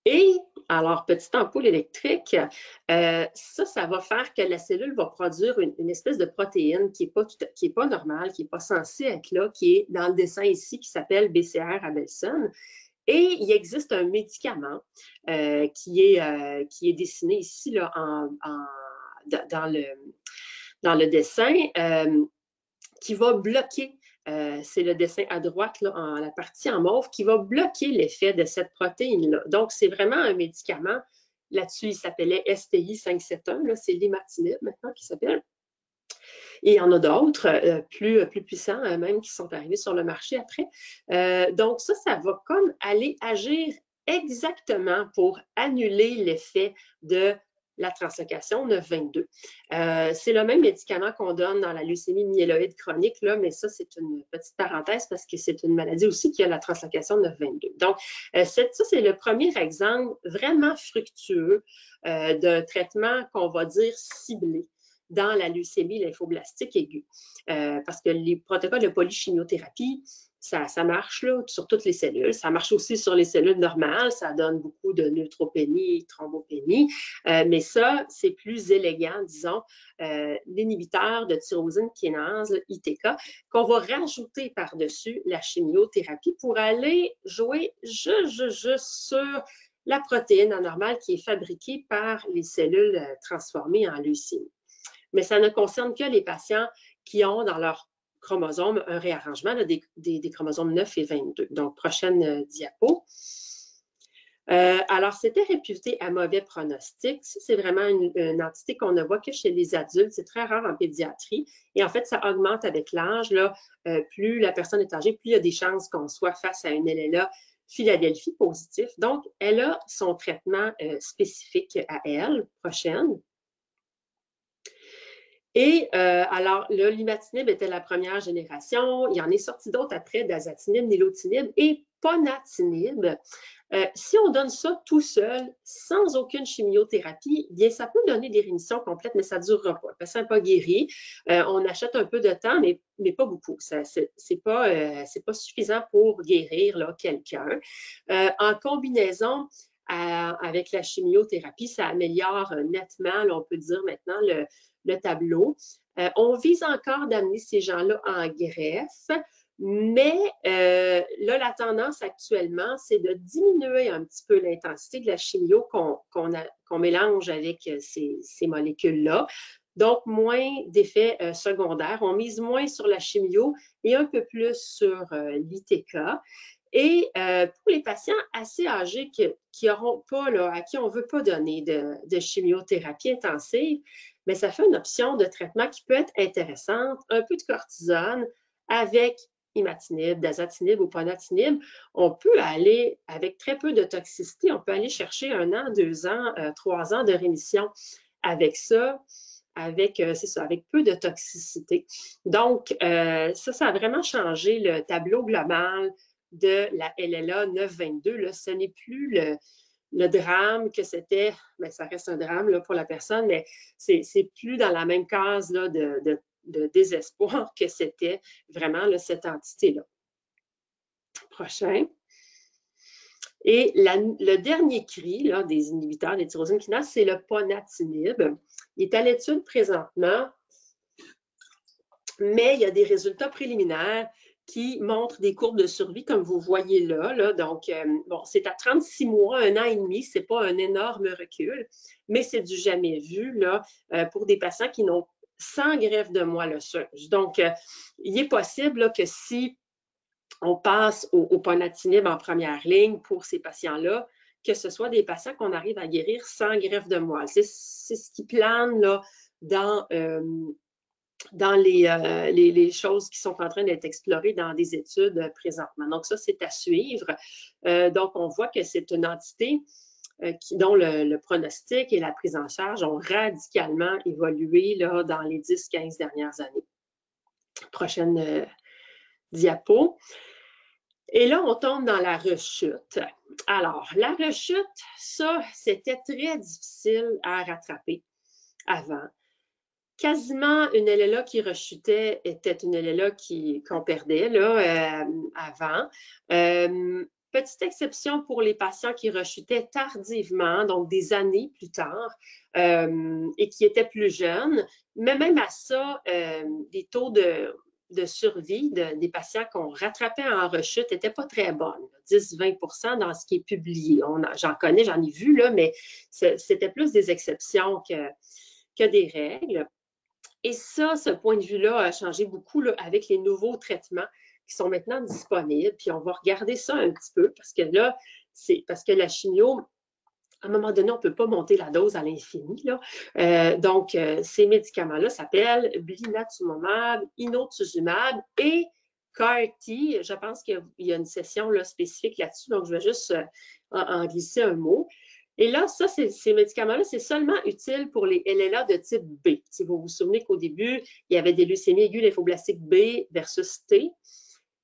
Et, alors, petite ampoule électrique, ça va faire que la cellule va produire une espèce de protéine qui n'est pas normale, qui n'est pas censée être là, qui est dans le dessin ici, qui s'appelle BCR-Abelson. Et il existe un médicament qui est dessiné ici là, dans le dessin qui va bloquer. C'est le dessin à droite, là, la partie en mauve, qui va bloquer l'effet de cette protéine-là. Donc, c'est vraiment un médicament. Là-dessus, il s'appelait STI 571. C'est l'imatinib maintenant qui s'appelle. Et il y en a d'autres, plus puissants même, qui sont arrivés sur le marché après. Donc, ça va comme aller agir exactement pour annuler l'effet de la translocation 922. C'est le même médicament qu'on donne dans la leucémie myéloïde chronique, là, mais ça, c'est une petite parenthèse parce que c'est une maladie aussi qui a la translocation 922. Donc, ça, c'est le premier exemple vraiment fructueux d'un traitement qu'on va dire ciblé dans la leucémie lymphoblastique aiguë. Parce que les protocoles de polychimiothérapie, ça marche là, sur toutes les cellules. Ça marche aussi sur les cellules normales. Ça donne beaucoup de neutropénie, thrombopénie. Mais ça, c'est plus élégant, disons, l'inhibiteur de tyrosine kinase, ITK, qu'on va rajouter par-dessus la chimiothérapie pour aller jouer juste sur la protéine anormale qui est fabriquée par les cellules transformées en leucémie. Mais ça ne concerne que les patients qui ont dans leur chromosomes un réarrangement là, des chromosomes 9 et 22. Donc, prochaine diapo. Alors, c'était réputé à mauvais pronostic. C'est vraiment une entité qu'on ne voit que chez les adultes. C'est très rare en pédiatrie. Et en fait, ça augmente avec l'âge. Plus la personne est âgée, plus il y a des chances qu'on soit face à une LLA Philadelphie positif. Donc, elle a son traitement spécifique à elle. Prochaine. Et alors, le l'imatinib était la première génération. Il y en est sorti d'autres après, dasatinib, nilotinib et ponatinib. Si on donne ça tout seul, sans aucune chimiothérapie, bien, ça peut donner des rémissions complètes, mais ça ne durera pas. Le patient n'est pas guéri. On achète un peu de temps, mais pas beaucoup. C'est pas suffisant pour guérir quelqu'un. En combinaison avec la chimiothérapie, ça améliore nettement, là, on peut dire maintenant, le tableau. On vise encore d'amener ces gens-là en greffe, mais là, la tendance actuellement, c'est de diminuer un petit peu l'intensité de la chimio qu'on mélange avec ces molécules-là. Donc, moins d'effets secondaires. On mise moins sur la chimio et un peu plus sur l'ITK. Et pour les patients assez âgés qui auront pas, là, à qui on ne veut pas donner de chimiothérapie intensive, mais ça fait une option de traitement qui peut être intéressante. Un peu de cortisone avec imatinib, dasatinib ou ponatinib. On peut aller, avec très peu de toxicité, on peut aller chercher 1 an, 2 ans, 3 ans de rémission avec ça. Avec peu de toxicité. Donc, ça a vraiment changé le tableau global de la LLA 922. Là, ce n'est plus le drame que c'était, bien, ça reste un drame là, pour la personne, mais c'est plus dans la même case là, de désespoir que c'était vraiment là, cette entité-là. Prochain. Et le dernier cri là, des inhibiteurs des tyrosine kinase, c'est le ponatinib. Il est à l'étude présentement, mais il y a des résultats préliminaires qui montrent des courbes de survie, comme vous voyez là. Donc, bon, c'est à 36 mois, 1 an et demi, ce n'est pas un énorme recul, mais c'est du jamais vu là, pour des patients qui n'ont sans greffe de moelle osseuse. Donc, il est possible là, que si on passe au ponatinib en première ligne pour ces patients-là, que ce soit des patients qu'on arrive à guérir sans greffe de moelle. C'est ce qui plane là, dans les choses qui sont en train d'être explorées dans des études présentement. Donc, ça, c'est à suivre. Donc, on voit que c'est une entité dont le pronostic et la prise en charge ont radicalement évolué là, dans les 10-15 dernières années. Prochaine diapo. Et là, on tombe dans la rechute. Alors, la rechute, ça, c'était très difficile à rattraper avant. Quasiment une LLA qui rechutait était une LLA qu'on perdait là, avant. Petite exception pour les patients qui rechutaient tardivement, donc des années plus tard, et qui étaient plus jeunes. Mais même à ça, des taux de survie des patients qu'on rattrapait en rechute n'étaient pas très bonnes, 10-20% dans ce qui est publié. J'en connais, j'en ai vu, là, mais c'était plus des exceptions que des règles. Et ça, ce point de vue-là a changé beaucoup là, avec les nouveaux traitements qui sont maintenant disponibles. Puis on va regarder ça un petit peu parce que là, c'est parce que la chimio, à un moment donné, on ne peut pas monter la dose à l'infini. Donc, ces médicaments-là s'appellent blinatumomab, inotuzumab et CAR-T. Je pense qu'il y a une session là, spécifique là-dessus, donc je vais juste en glisser un mot. Et là, ça, ces médicaments-là, c'est seulement utile pour les LLA de type B. Si vous vous souvenez qu'au début, il y avait des leucémies aiguës lymphoblastiques B versus T.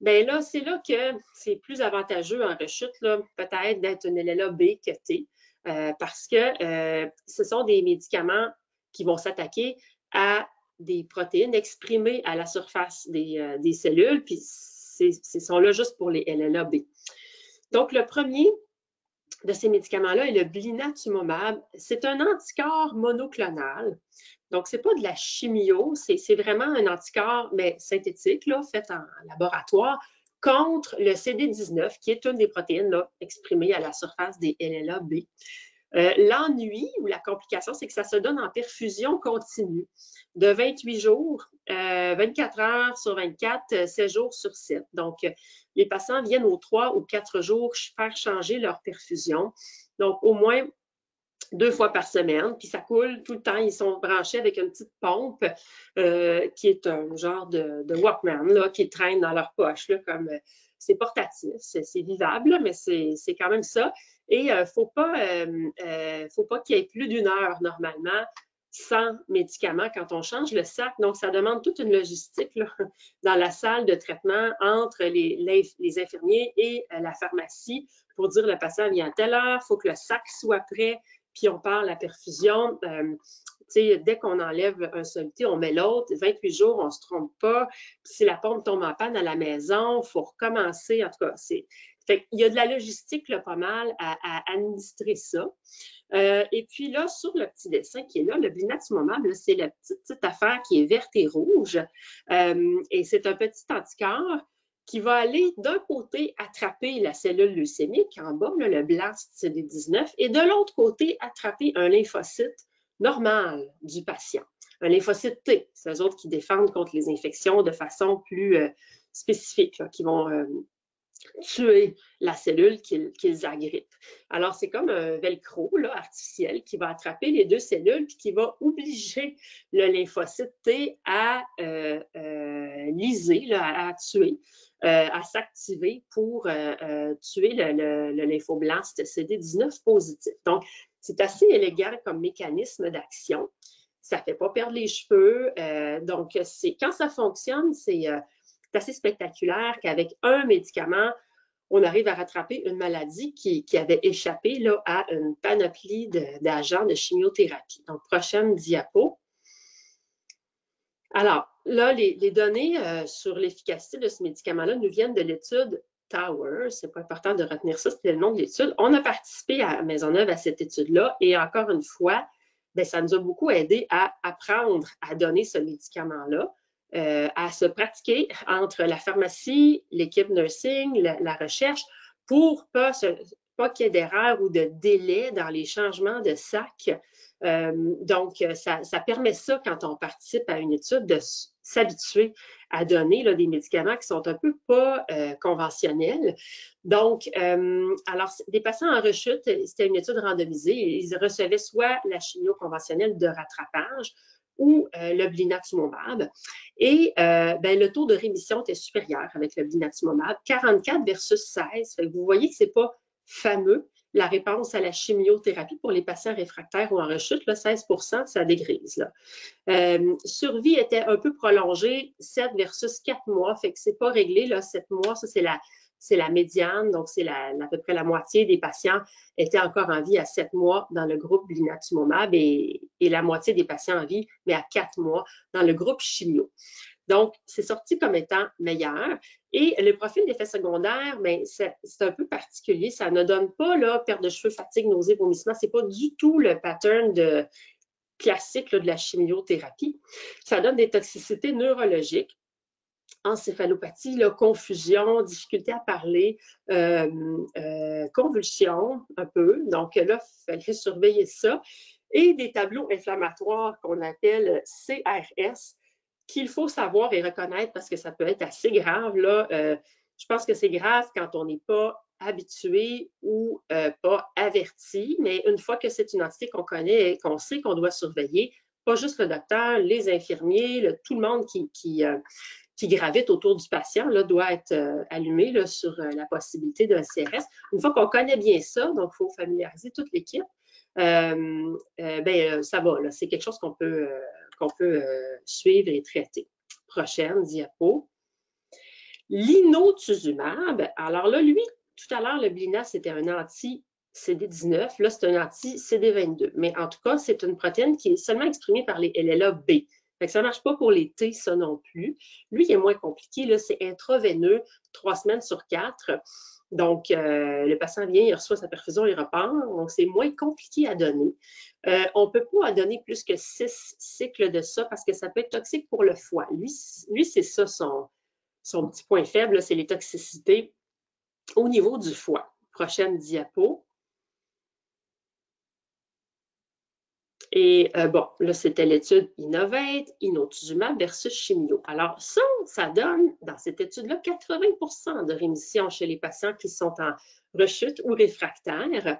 Bien là, c'est là que c'est plus avantageux en rechute, peut-être d'être une LLA B que T, parce que ce sont des médicaments qui vont s'attaquer à des protéines exprimées à la surface des cellules, puis ce sont là juste pour les LLA B. Donc, le premier de ces médicaments-là est le blinatumomab. C'est un anticorps monoclonal. Donc, ce n'est pas de la chimio, c'est vraiment un anticorps, mais synthétique, là, fait en laboratoire, contre le CD19, qui est une des protéines là, exprimées à la surface des LLA B. L'ennui ou la complication, c'est que ça se donne en perfusion continue de 28 jours, 24 heures sur 24, 7 jours sur 7. Donc, les patients viennent aux 3 ou 4 jours faire changer leur perfusion. Donc, au moins 2 fois par semaine, puis ça coule tout le temps. Ils sont branchés avec une petite pompe qui est un genre de Walkman là, qui traîne dans leur poche, là, comme c'est portatif, c'est vivable, là, mais c'est quand même ça. Et il ne faut pas qu'il y ait plus d'1 heure normalement sans médicaments quand on change le sac. Donc, ça demande toute une logistique là, dans la salle de traitement entre les infirmiers et la pharmacie pour dire le patient vient à telle heure, il faut que le sac soit prêt, puis on part la perfusion. Dès qu'on enlève un soluté, on met l'autre. 28 jours, on ne se trompe pas. Puis si la pompe tombe en panne à la maison, il faut recommencer. En tout cas, il y a de la logistique là, pas mal à administrer ça. Et puis là, sur le petit dessin qui est là, le blinatumomab, c'est la petite affaire qui est verte et rouge. Et c'est un petit anticorps qui va aller d'un côté attraper la cellule leucémique en bas, là, le blast CD19, et de l'autre côté attraper un lymphocyte normal du patient. Un lymphocyte T, c'est eux autres qui défendent contre les infections de façon plus spécifique, là, qui vont tuer la cellule qu'ils agrippent. Alors, c'est comme un velcro là, artificiel qui va attraper les deux cellules puis qui va obliger le lymphocyte T à lyser, là, à tuer, à s'activer pour tuer le lymphoblast CD19 positif. Donc, c'est assez élégant comme mécanisme d'action. Ça ne fait pas perdre les cheveux. Donc, quand ça fonctionne, c'est assez spectaculaire qu'avec un médicament, on arrive à rattraper une maladie qui avait échappé là, à une panoplie d'agents de chimiothérapie. Donc, prochaine diapo. Alors, là, les données sur l'efficacité de ce médicament-là nous viennent de l'étude Tower. C'est pas important de retenir ça, c'était le nom de l'étude. On a participé à Maisonneuve à cette étude-là et encore une fois, bien, ça nous a beaucoup aidé à apprendre à donner ce médicament-là. À se pratiquer entre la pharmacie, l'équipe nursing, la recherche, pour pas qu'il y ait d'erreurs ou de délais dans les changements de sac. Donc, ça permet ça quand on participe à une étude de s'habituer à donner là, des médicaments qui sont un peu pas conventionnels. Donc, alors, des patients en rechute, c'était une étude randomisée. Ils recevaient soit la chimio conventionnelle de rattrapage ou le blinatumomab. Et le taux de rémission était supérieur avec le blinatumomab, 44 versus 16. Fait que vous voyez que ce n'est pas fameux, la réponse à la chimiothérapie pour les patients réfractaires ou en rechute, là, 16 %, ça dégrise. Là. Survie était un peu prolongée, 7 versus 4 mois, fait que c'est pas réglé, là, 7 mois, ça c'est la médiane, donc c'est à peu près la moitié des patients étaient encore en vie à 7 mois dans le groupe blinatumomab et la moitié des patients en vie, mais à 4 mois dans le groupe chimio. Donc, c'est sorti comme étant meilleur. Et le profil d'effet secondaire, bien, c'est un peu particulier. Ça ne donne pas là, perte de cheveux, fatigue, nausées, vomissements. Ce n'est pas du tout le pattern classique là, de la chimiothérapie. Ça donne des toxicités neurologiques, encéphalopathie, là, confusion, difficulté à parler, convulsions un peu. Donc là, il fallait surveiller ça. Et des tableaux inflammatoires qu'on appelle CRS, qu'il faut savoir et reconnaître parce que ça peut être assez grave. Là. Je pense que c'est grave quand on n'est pas habitué ou pas averti, mais une fois que c'est une entité qu'on connaît et qu'on sait qu'on doit surveiller, pas juste le docteur, les infirmiers, tout le monde qui gravite autour du patient là, doit être allumé là, sur la possibilité d'un CRS. Une fois qu'on connaît bien ça, donc il faut familiariser toute l'équipe, ça va. C'est quelque chose qu'on peut suivre et traiter. Prochaine diapo. L'inotuzumab. Alors là, lui, tout à l'heure, le Blina, c'était un anti-CD19. Là, c'est un anti-CD22. Mais en tout cas, c'est une protéine qui est seulement exprimée par les LLA-B. Ça ne marche pas pour les T, ça non plus. Lui, il est moins compliqué. C'est intraveineux, 3 semaines sur 4. Donc, le patient vient, il reçoit sa perfusion, il repart. Donc, c'est moins compliqué à donner. On ne peut pas en donner plus que 6 cycles de ça parce que ça peut être toxique pour le foie. Lui c'est ça son petit point faible, c'est les toxicités au niveau du foie. Prochaine diapo. Et bon, là, c'était l'étude Innovate, inotuzumab versus chimio. Alors, ça donne, dans cette étude-là, 80 % de rémission chez les patients qui sont en rechute ou réfractaires,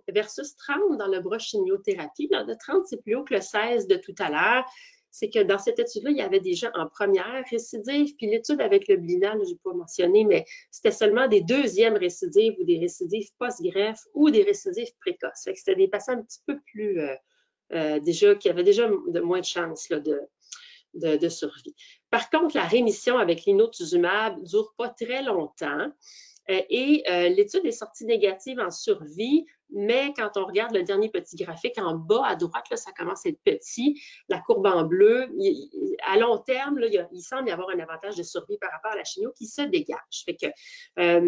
versus 30 dans le bras chimiothérapie. Dans le 30, c'est plus haut que le 16 de tout à l'heure. C'est que dans cette étude-là, il y avait des gens en première récidive, puis l'étude avec le Blina, je n'ai pas mentionné, mais c'était seulement des deuxièmes récidives ou des récidives post-greffe ou des récidives précoces. C'était des patients un petit peu plus, qui avaient déjà moins de chances là, de survie. Par contre, la rémission avec l'inotuzumab ne dure pas très longtemps. Et l'étude est sortie négative en survie, mais quand on regarde le dernier petit graphique en bas à droite, là, ça commence à être petit. La courbe en bleu, à long terme, là, il semble y avoir un avantage de survie par rapport à la chimio qui se dégage. Fait que ça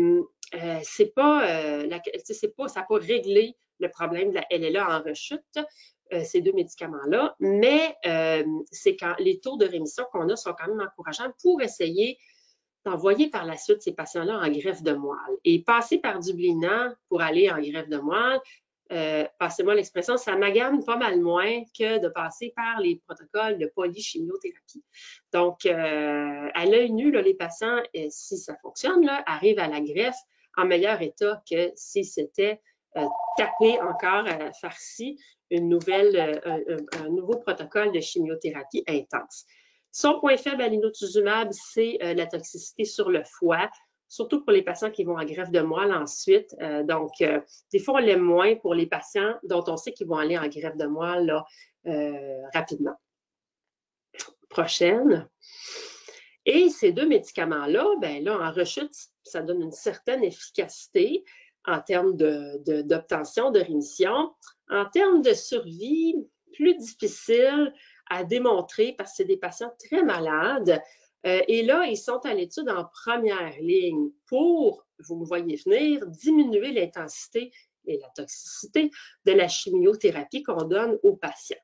n'a pas réglé le problème de la LLA en rechute, ces deux médicaments-là, mais c'est quand les taux de rémission qu'on a sont quand même encourageants pour essayer d'envoyer par la suite ces patients-là en greffe de moelle. Et passer par du Blina pour aller en greffe de moelle, passez-moi l'expression, ça m'agame pas mal moins que de passer par les protocoles de polychimiothérapie. Donc, à l'œil nu, là, les patients, si ça fonctionne, là, arrivent à la greffe en meilleur état que si c'était tapé encore à la farcie un nouveau protocole de chimiothérapie intense. Son point faible à l'inotuzumab, c'est la toxicité sur le foie, surtout pour les patients qui vont en greffe de moelle ensuite. Donc, des fois, on l'aime moins pour les patients dont on sait qu'ils vont aller en greffe de moelle là, rapidement. Prochaine. Et ces deux médicaments-là, ben là, en rechute, ça donne une certaine efficacité en termes d'obtention de rémission. En termes de survie, plus difficile à démontrer parce que c'est des patients très malades. Et là, ils sont à l'étude en première ligne pour, vous me voyez venir, diminuer l'intensité et la toxicité de la chimiothérapie qu'on donne aux patients.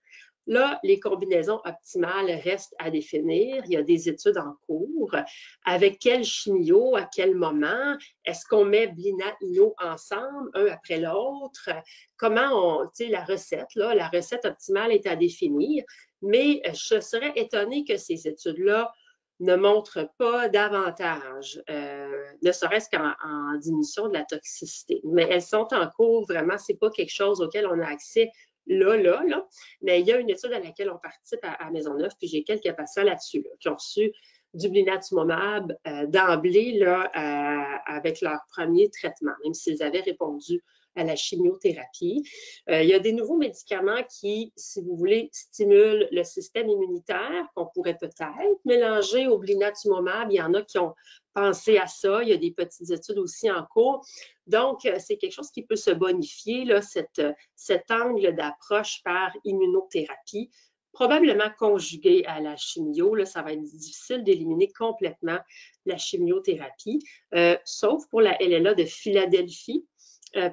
Là, les combinaisons optimales restent à définir. Il y a des études en cours. Avec quel chimio, à quel moment? Est-ce qu'on met Blina-Ino ensemble, un après l'autre? Comment la recette, là, la recette optimale est à définir. Mais je serais étonnée que ces études-là ne montrent pas davantage, ne serait-ce qu'en diminution de la toxicité. Mais elles sont en cours, vraiment, ce n'est pas quelque chose auquel on a accès là. Mais il y a une étude à laquelle on participe à Maisonneuve, puis j'ai quelques patients là-dessus qui ont reçu du blinatumomab d'emblée là, avec leur premier traitement, même s'ils avaient répondu à la chimiothérapie. Il y a des nouveaux médicaments qui, si vous voulez, stimulent le système immunitaire, qu'on pourrait peut-être mélanger au blinatumomab. Il y en a qui ont pensé à ça. Il y a des petites études aussi en cours. Donc, c'est quelque chose qui peut se bonifier, là, cet angle d'approche par immunothérapie, probablement conjugué à la chimio. Là, ça va être difficile d'éliminer complètement la chimiothérapie, sauf pour la LLA de Philadelphie,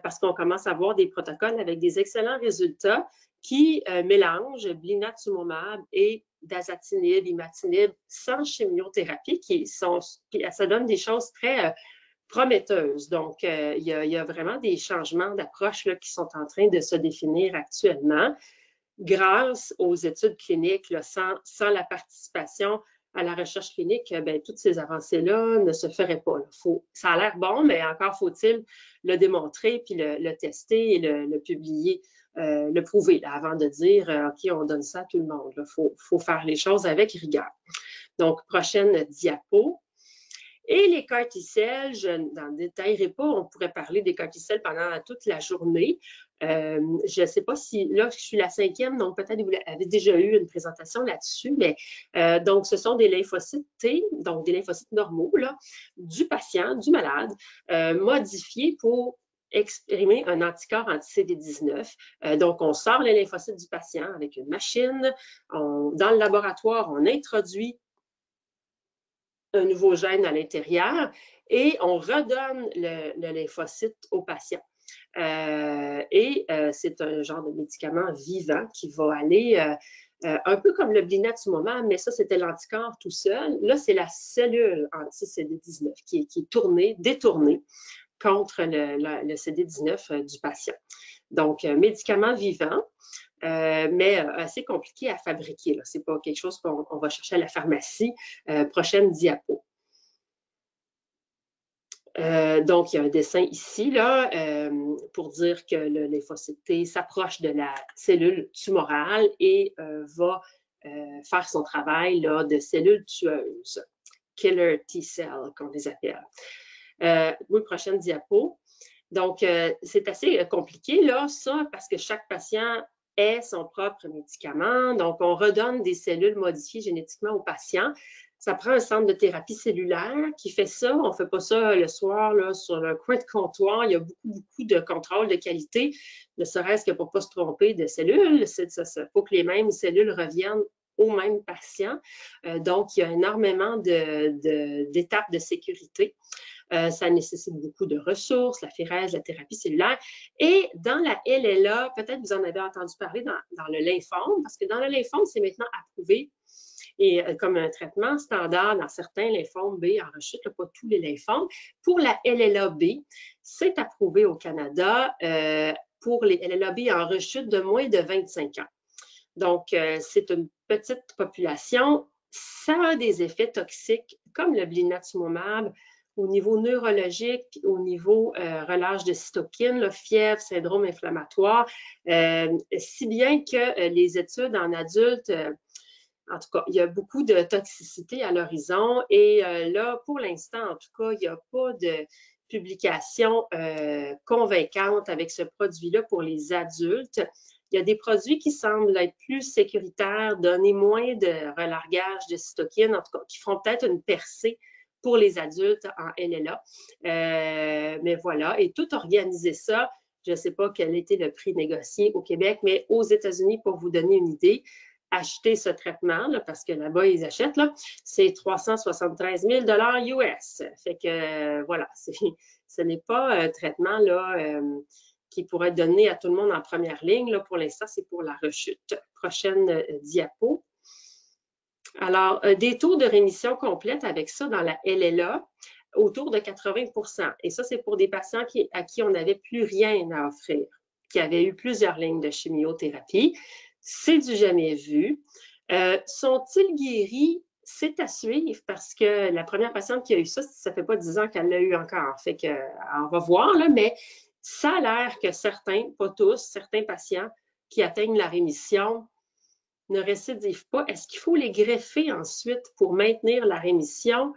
parce qu'on commence à voir des protocoles avec des excellents résultats qui mélangent blinatumomab et dasatinib, imatinib sans chimiothérapie, ça donne des choses très prometteuses. Donc, il y a vraiment des changements d'approche qui sont en train de se définir actuellement grâce aux études cliniques, là, sans la participation à la recherche clinique, ben, toutes ces avancées-là ne se feraient pas. Ça a l'air bon, mais encore faut-il le démontrer, puis le tester et le publier, le prouver, là, avant de dire OK, on donne ça à tout le monde. Il faut faire les choses avec rigueur. Donc, prochaine diapo. Et les CAR-T-cells, je n'en détaillerai pas, on pourrait parler des CAR-T-cells pendant toute la journée. Je ne sais pas si, là, je suis la 5e, donc peut-être vous avez déjà eu une présentation là-dessus, mais donc ce sont des lymphocytes T, donc des lymphocytes normaux, là, du patient, du malade, modifiés pour exprimer un anticorps anti-CD19. Donc, on sort les lymphocytes du patient avec une machine. Dans le laboratoire, on introduit un nouveau gène à l'intérieur et on redonne le lymphocyte au patient. C'est un genre de médicament vivant qui va aller un peu comme le blinatumomab, mais ça, c'était l'anticorps tout seul. Là, c'est la cellule anti-CD19 qui est détournée contre le CD19 du patient. Donc, médicament vivant. Mais assez compliqué à fabriquer. Ce n'est pas quelque chose qu'on va chercher à la pharmacie. Prochaine diapo. Donc, il y a un dessin ici là, pour dire que le lymphocyte T s'approche de la cellule tumorale et va faire son travail là, de cellule tueuse, killer T-cell, qu'on les appelle. Oui, prochaine diapo. Donc, c'est assez compliqué, là, ça, parce que chaque patient ait son propre médicament. Donc, on redonne des cellules modifiées génétiquement aux patients. Ça prend un centre de thérapie cellulaire qui fait ça. On ne fait pas ça le soir là, sur le coin de comptoir. Il y a beaucoup de contrôle de qualité, ne serait-ce que pour ne pas se tromper de cellules. Il faut que les mêmes cellules reviennent au même patient. Donc, il y a énormément d'étapes de sécurité. Ça nécessite beaucoup de ressources, la phérèse, la thérapie cellulaire. Et dans la LLA, peut-être vous en avez entendu parler dans le lymphome, parce que dans le lymphome, c'est maintenant approuvé et comme un traitement standard dans certains lymphomes B en rechute, pas tous les lymphomes. Pour la LLA-B, c'est approuvé au Canada pour les LLA-B en rechute de moins de 25 ans. Donc, c'est une petite population. Ça a des effets toxiques comme le blinatumomab au niveau neurologique, au niveau relâche de cytokines, fièvre, syndrome inflammatoire, si bien que les études en adultes, en tout cas, il y a beaucoup de toxicité à l'horizon et là, pour l'instant, en tout cas, il n'y a pas de publication convaincante avec ce produit-là pour les adultes. Il y a des produits qui semblent être plus sécuritaires, donner moins de relargage de cytokines, en tout cas, qui feront peut-être une percée pour les adultes en LLA. Mais voilà, et tout organiser ça, je ne sais pas quel était le prix négocié au Québec, mais aux États-Unis, pour vous donner une idée, acheter ce traitement, là, parce que là-bas, ils achètent, c'est 373 000 US. Fait que, voilà, ce n'est pas un traitement là, qui pourrait être donné à tout le monde en première ligne. Là, pour l'instant, c'est pour la rechute. Prochaine diapo. Alors, des taux de rémission complète avec ça dans la LLA, autour de 80 %. Et ça, c'est pour des patients à qui on n'avait plus rien à offrir, qui avaient eu plusieurs lignes de chimiothérapie. C'est du jamais vu. Sont-ils guéris? C'est à suivre parce que la première patiente qui a eu ça, ça ne fait pas 10 ans qu'elle l'a eu encore. Fait qu'on va voir, là, mais ça a l'air que certains, pas tous, certains patients qui atteignent la rémission ne récidivent pas. Est-ce qu'il faut les greffer ensuite pour maintenir la rémission?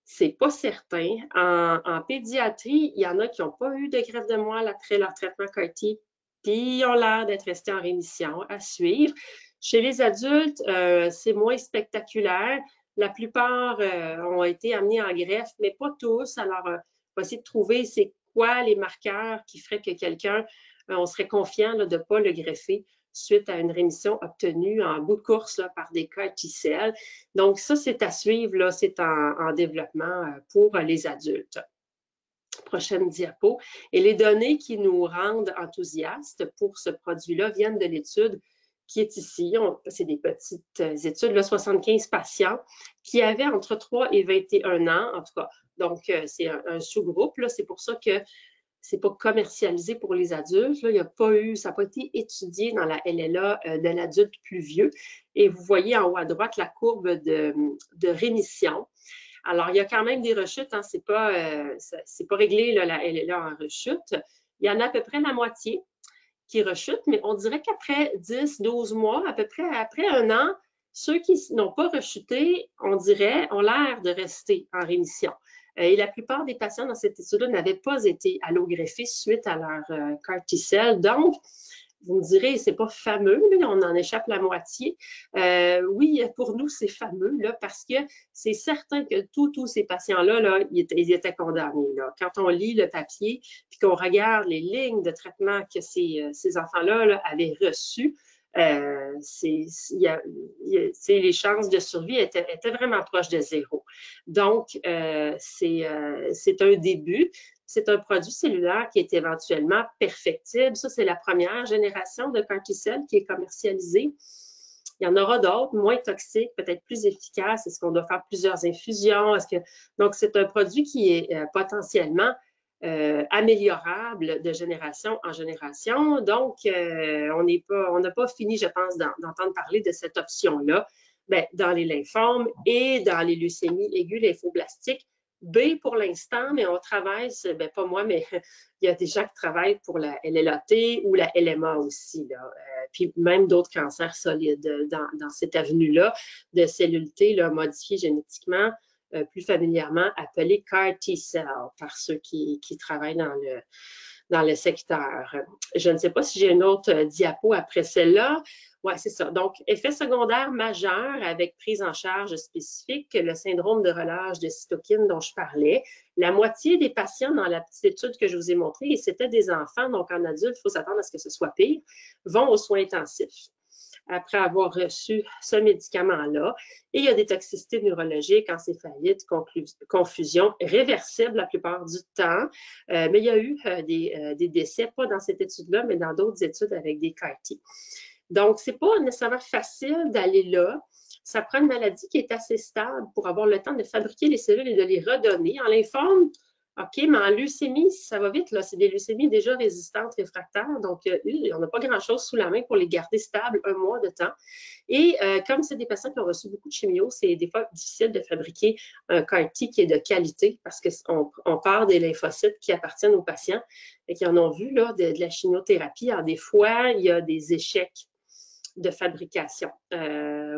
C'est pas certain. En pédiatrie, il y en a qui n'ont pas eu de greffe de moelle après leur traitement CAR-T, puis ils ont l'air d'être restés en rémission, à suivre. Chez les adultes, c'est moins spectaculaire. La plupart ont été amenés en greffe, mais pas tous. Alors, on va essayer de trouver c'est quoi les marqueurs qui feraient que quelqu'un, on serait confiant là, de ne pas le greffer suite à une rémission obtenue en bout de course là, par des CAR T-cells. Donc, ça, c'est à suivre, c'est en développement pour les adultes. Prochaine diapo. Et les données qui nous rendent enthousiastes pour ce produit-là viennent de l'étude qui est ici. C'est des petites études, là, 75 patients qui avaient entre 3 et 21 ans, en tout cas. Donc, c'est un sous-groupe. C'est pour ça que c'est pas commercialisé pour les adultes. Là, il y a pas eu, ça n'a pas été étudié dans la LLA de l'adulte plus vieux. Et vous voyez en haut à droite la courbe de rémission. Alors, il y a quand même des rechutes. Hein, c'est pas réglé là, la LLA en rechute. Il y en a à peu près la moitié qui rechutent, mais on dirait qu'après 10, 12 mois, à peu près après un an, ceux qui n'ont pas rechuté, on dirait, ont l'air de rester en rémission. Et la plupart des patients dans cette étude-là n'avaient pas été allogreffés suite à leur CAR T-cell. Donc, vous me direz, c'est pas fameux, là, on en échappe la moitié. Oui, pour nous, c'est fameux là, parce que c'est certain que tous ces patients-là, là, ils étaient condamnés. Là. Quand on lit le papier puis qu'on regarde les lignes de traitement que ces enfants-là là, avaient reçues, les chances de survie étaient vraiment proches de zéro. Donc, c'est un début. C'est un produit cellulaire qui est éventuellement perfectible. Ça, c'est la première génération de CAR T-cell qui est commercialisée. Il y en aura d'autres, moins toxiques, peut-être plus efficaces. Est-ce qu'on doit faire plusieurs infusions? Donc, c'est un produit qui est potentiellement améliorable de génération en génération. Donc, on n'a pas fini, je pense, d'entendre parler de cette option-là dans les lymphomes et dans les leucémies aiguës lymphoblastiques. B pour l'instant, mais on travaille, pas moi, mais il y a des gens qui travaillent pour la LLAT ou la LMA aussi, là. Puis même d'autres cancers solides dans cette avenue-là de cellules T là, modifiées génétiquement, plus familièrement appelées CAR T-cell par ceux qui travaillent dans le secteur. Je ne sais pas si j'ai une autre diapo après celle-là. Oui, c'est ça. Donc, effet secondaire majeur avec prise en charge spécifique, le syndrome de relâche de cytokine dont je parlais. La moitié des patients dans la petite étude que je vous ai montrée, et c'était des enfants, donc en adulte, il faut s'attendre à ce que ce soit pire, vont aux soins intensifs après avoir reçu ce médicament-là. Et il y a des toxicités neurologiques, encéphalite, confusion, réversibles la plupart du temps. Mais il y a eu des décès, pas dans cette étude-là, mais dans d'autres études avec des CAR-T. Donc, c'est pas nécessairement facile d'aller là. Ça prend une maladie qui est assez stable pour avoir le temps de fabriquer les cellules et de les redonner. En lymphome, OK, mais en leucémie, ça va vite, là. C'est des leucémies déjà résistantes, réfractaires. Donc, on n'a pas grand-chose sous la main pour les garder stables un mois de temps. Et comme c'est des patients qui ont reçu beaucoup de chimio, c'est des fois difficile de fabriquer un CAR-T qui est de qualité parce qu'on part des lymphocytes qui appartiennent aux patients et qui en ont vu là, de la chimiothérapie. Alors, des fois, il y a des échecs de fabrication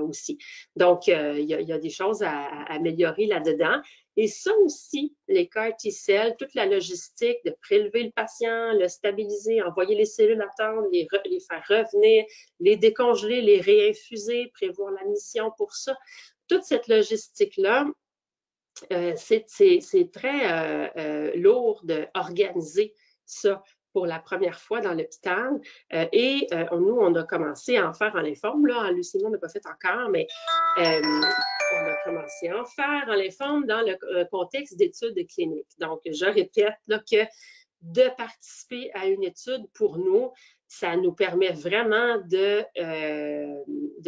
aussi. Donc, il y a des choses à améliorer là-dedans. Et ça aussi, les CAR T-cells, toute la logistique de prélever le patient, le stabiliser, envoyer les cellules attendre, les faire revenir, les décongeler, les réinfuser, prévoir la mission pour ça. Toute cette logistique-là, c'est très lourd d'organiser ça pour la première fois dans l'hôpital. Nous, on a commencé à en faire en lymphome. Là, en leucémie, on n'a pas fait encore, mais on a commencé à en faire en lymphome dans le contexte d'études cliniques. Donc, je répète là, que de participer à une étude, pour nous, ça nous permet vraiment de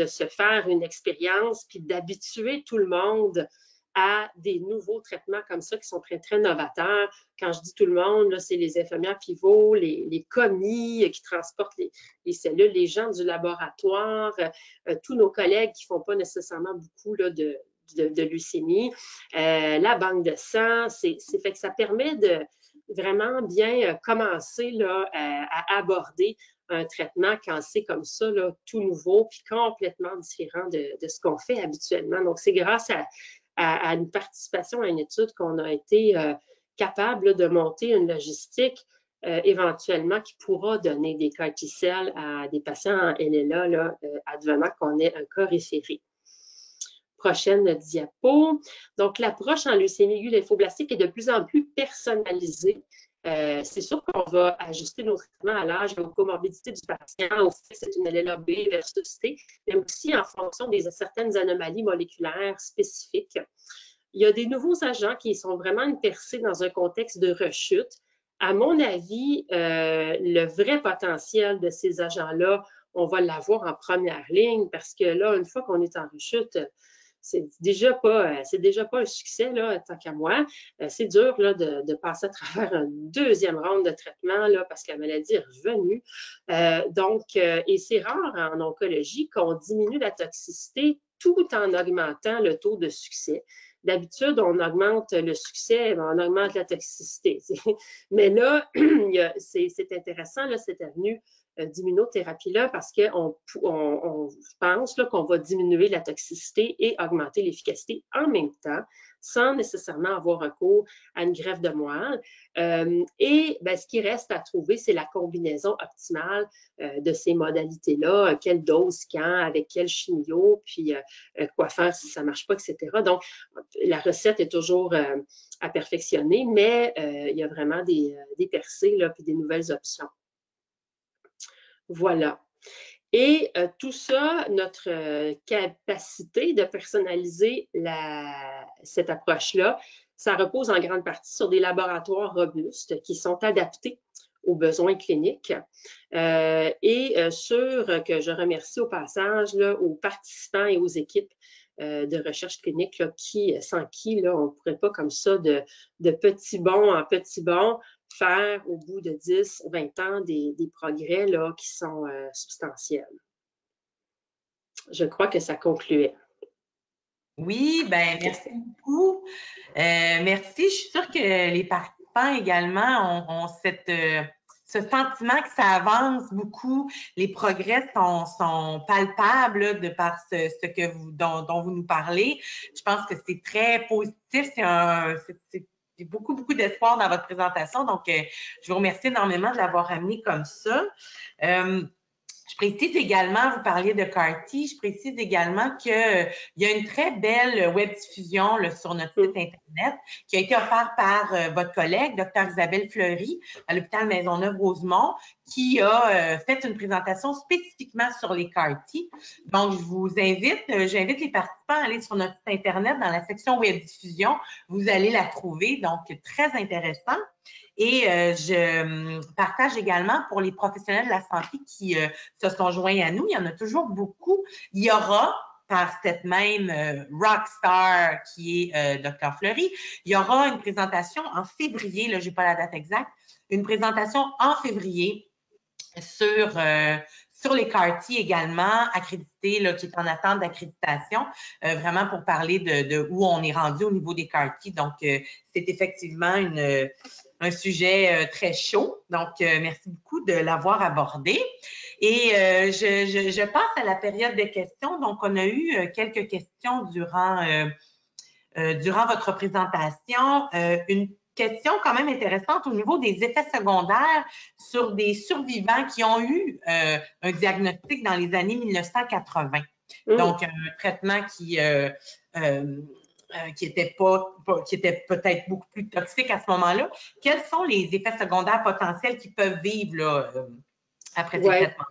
se faire une expérience puis d'habituer tout le monde à des nouveaux traitements comme ça qui sont très, très novateurs. Quand je dis tout le monde, c'est les infirmières pivots, les commis qui transportent les cellules, les gens du laboratoire, tous nos collègues qui ne font pas nécessairement beaucoup là, de leucémie, la banque de sang, c'est fait que ça permet de vraiment bien commencer là, à aborder un traitement quand c'est comme ça, là, tout nouveau, puis complètement différent de ce qu'on fait habituellement. Donc, c'est grâce à une participation à une étude qu'on a été capable là, de monter une logistique éventuellement qui pourra donner des CAR T-cells à des patients en LLA, là, advenant qu'on ait un cas référé. Prochaine diapo. Donc, l'approche en leucémie aiguë lymphoblastique est de plus en plus personnalisée. C'est sûr qu'on va ajuster nos traitements à l'âge et aux comorbidités du patient, au fait que c'est une LLA B versus C, mais aussi en fonction de certaines anomalies moléculaires spécifiques. Il y a des nouveaux agents qui sont vraiment une percée dans un contexte de rechute. À mon avis, le vrai potentiel de ces agents-là, on va l'avoir en première ligne parce que là, une fois qu'on est en rechute, c'est déjà pas un succès, là, tant qu'à moi. C'est dur là, de passer à travers un deuxième round de traitement là, parce que la maladie est revenue. Et c'est rare en oncologie qu'on diminue la toxicité tout en augmentant le taux de succès. D'habitude, on augmente le succès, on augmente la toxicité. Mais là, c'est intéressant, là, cette avenue d'immunothérapie-là, parce qu'on pense qu'on va diminuer la toxicité et augmenter l'efficacité en même temps, sans nécessairement avoir recours à une greffe de moelle. Ce qui reste à trouver, c'est la combinaison optimale de ces modalités-là, quelle dose, quand, avec quel chimio, puis quoi faire si ça ne marche pas, etc. Donc, la recette est toujours à perfectionner, mais il y a vraiment des percées, là, puis des nouvelles options. Voilà. Et tout ça, notre capacité de personnaliser cette approche-là, ça repose en grande partie sur des laboratoires robustes qui sont adaptés aux besoins cliniques que je remercie au passage là, aux participants et aux équipes de recherche clinique là, sans qui là, on ne pourrait pas comme ça de petits bonds en petits bonds faire au bout de 10, 20 ans des progrès là, qui sont substantiels. Je crois que ça concluait. Oui, ben merci beaucoup. Merci. Je suis sûre que les participants également ont ce sentiment que ça avance beaucoup. Les progrès sont palpables là, de par ce que dont vous nous parlez. Je pense que c'est très positif. C'est beaucoup d'espoir dans votre présentation. Donc, je vous remercie énormément de l'avoir amené comme ça. Je précise également, vous parliez de CAR-T, je précise également qu'il y a une très belle web diffusion là, sur notre site Internet qui a été offerte par votre collègue, Dr. Isabelle Fleury, à l'hôpital Maisonneuve-Rosemont, qui a fait une présentation spécifiquement sur les CAR-T. Donc, j'invite les participants à aller sur notre site Internet dans la section web diffusion. Vous allez la trouver, donc très intéressant. Et je partage également pour les professionnels de la santé qui se sont joints à nous. Il y en a toujours beaucoup. Il y aura, par cette même rockstar qui est Dr. Fleury, il y aura une présentation en février, là, je n'ai pas la date exacte, une présentation en février sur les CAR-T également, accrédités, là, qui est en attente d'accréditation, vraiment pour parler de où on est rendu au niveau des CAR-T. Donc, c'est effectivement un sujet très chaud. Donc, merci beaucoup de l'avoir abordé. Et je passe à la période de questions. Donc, on a eu quelques questions durant votre présentation. Une question quand même intéressante au niveau des effets secondaires sur des survivants qui ont eu un diagnostic dans les années 1980. Donc, un traitement qui était peut-être beaucoup plus toxique à ce moment-là. Quels sont les effets secondaires potentiels qui peuvent vivre là, après ces traitements?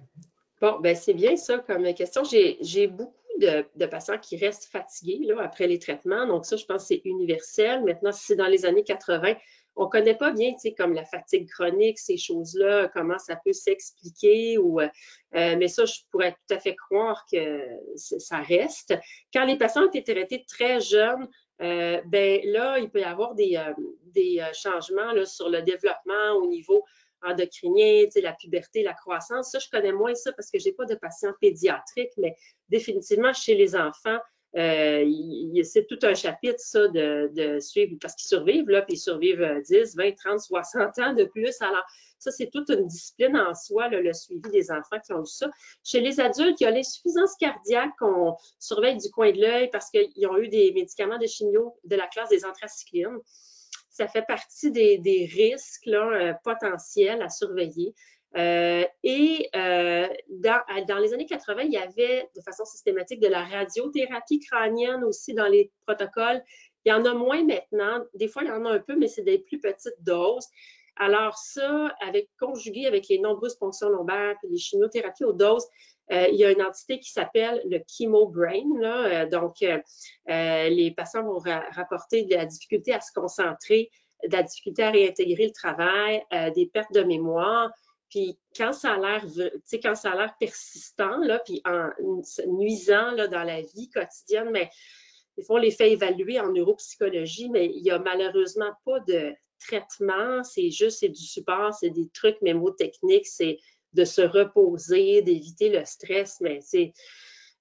Bon, ben c'est bien ça comme question. J'ai beaucoup de patients qui restent fatigués là, après les traitements. Donc ça, je pense que c'est universel. Maintenant, si c'est dans les années 80, on ne connaît pas bien, tu sais, comme la fatigue chronique, ces choses-là, comment ça peut s'expliquer. Mais ça, je pourrais tout à fait croire que ça reste. Quand les patients ont été traités très jeunes, ben là, il peut y avoir des changements là, sur le développement au niveau endocrinien, tu sais, la puberté, la croissance. Ça, je connais moins ça parce que je n'ai pas de patients pédiatriques, mais définitivement, chez les enfants, C'est tout un chapitre, ça, de suivre, parce qu'ils survivent, là, puis ils survivent 10, 20, 30, 60 ans de plus. Alors, ça, c'est toute une discipline en soi, là, le suivi des enfants qui ont eu ça. Chez les adultes, il y a l'insuffisance cardiaque qu'on surveille du coin de l'œil parce qu'ils ont eu des médicaments de chimio de la classe des anthracyclines. Ça fait partie des risques là, potentiels à surveiller. Dans les années 80, il y avait de façon systématique de la radiothérapie crânienne aussi dans les protocoles. Il y en a moins maintenant. Des fois, il y en a un peu, mais c'est des plus petites doses. Alors ça, conjugué avec les nombreuses ponctions lombaires et les chimiothérapies aux doses, il y a une entité qui s'appelle le chemobrain. Les patients vont rapporter de la difficulté à se concentrer, de la difficulté à réintégrer le travail, des pertes de mémoire. Puis quand ça a l'air persistant, là, puis en nuisant là, dans la vie quotidienne, mais des fois, on les fait évaluer en neuropsychologie, mais il n'y a malheureusement pas de traitement. C'est du support, c'est des trucs mémotechniques, c'est de se reposer, d'éviter le stress, mais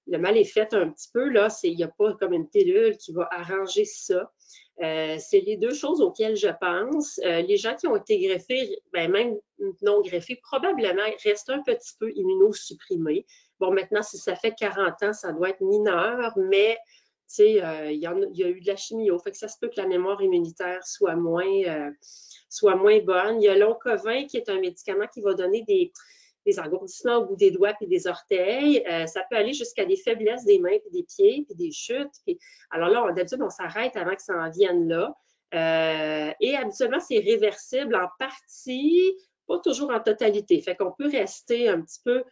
le mal est fait un petit peu, là. Il n'y a pas comme une pilule qui va arranger ça. C'est les deux choses auxquelles je pense. Les gens qui ont été greffés, même non greffés, probablement restent un petit peu immunosupprimés. Bon, maintenant, si ça fait 40 ans, ça doit être mineur, mais il y a eu de la chimio, fait que ça se peut que la mémoire immunitaire soit moins bonne. Il y a l'Oncovin, qui est un médicament qui va donner des engourdissements au bout des doigts et des orteils. Ça peut aller jusqu'à des faiblesses des mains et des pieds, puis des chutes. Alors là, d'habitude, on s'arrête avant que ça en vienne là. Et habituellement, c'est réversible en partie, pas toujours en totalité. Fait qu'on peut rester un petit peu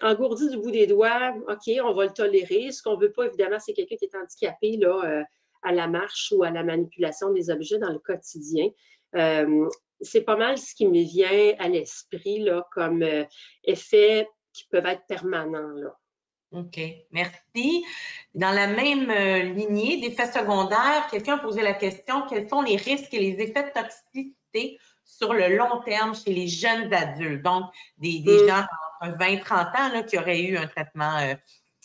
engourdi du bout des doigts. OK, on va le tolérer. Ce qu'on ne veut pas, évidemment, c'est quelqu'un qui est handicapé là, à la marche ou à la manipulation des objets dans le quotidien. C'est pas mal ce qui me vient à l'esprit là, comme effets qui peuvent être permanents, là. OK, merci. Dans la même lignée d'effets secondaires, quelqu'un a posé la question, quels sont les risques et les effets de toxicité sur le long terme chez les jeunes adultes? Donc, des gens entre 20 et 30 ans là, qui auraient eu un traitement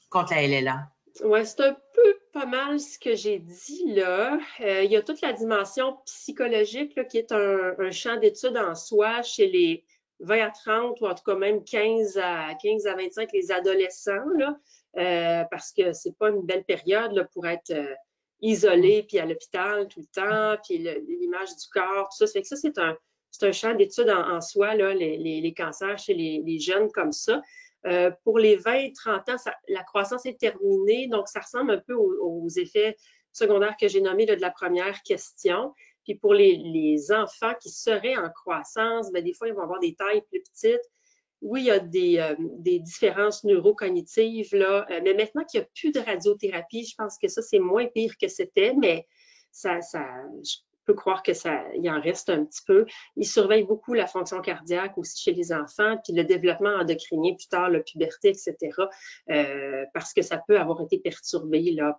contre la LLA. Oui, c'est un peu pas mal ce que j'ai dit là. Il y a toute la dimension psychologique là, qui est un champ d'étude en soi chez les 20 à 30 ou en tout cas même 15 à 25, les adolescents, là, parce que c'est pas une belle période là, pour être isolé puis à l'hôpital tout le temps, puis l'image du corps, tout ça. Ça fait que ça, c'est un champ d'étude en soi, là, les cancers chez les jeunes comme ça. Pour les 20-30 ans, la croissance est terminée, donc ça ressemble un peu aux effets secondaires que j'ai nommés là, de la première question. Puis pour les enfants qui seraient en croissance, bien, des fois, ils vont avoir des tailles plus petites. Oui, il y a des différences neurocognitives, là, mais maintenant qu'il n'y a plus de radiothérapie, je pense que ça, c'est moins pire que c'était, mais je peux croire que il en reste un petit peu. Ils surveillent beaucoup la fonction cardiaque aussi chez les enfants, puis le développement endocrinien plus tard, la puberté, etc., parce que ça peut avoir été perturbé là,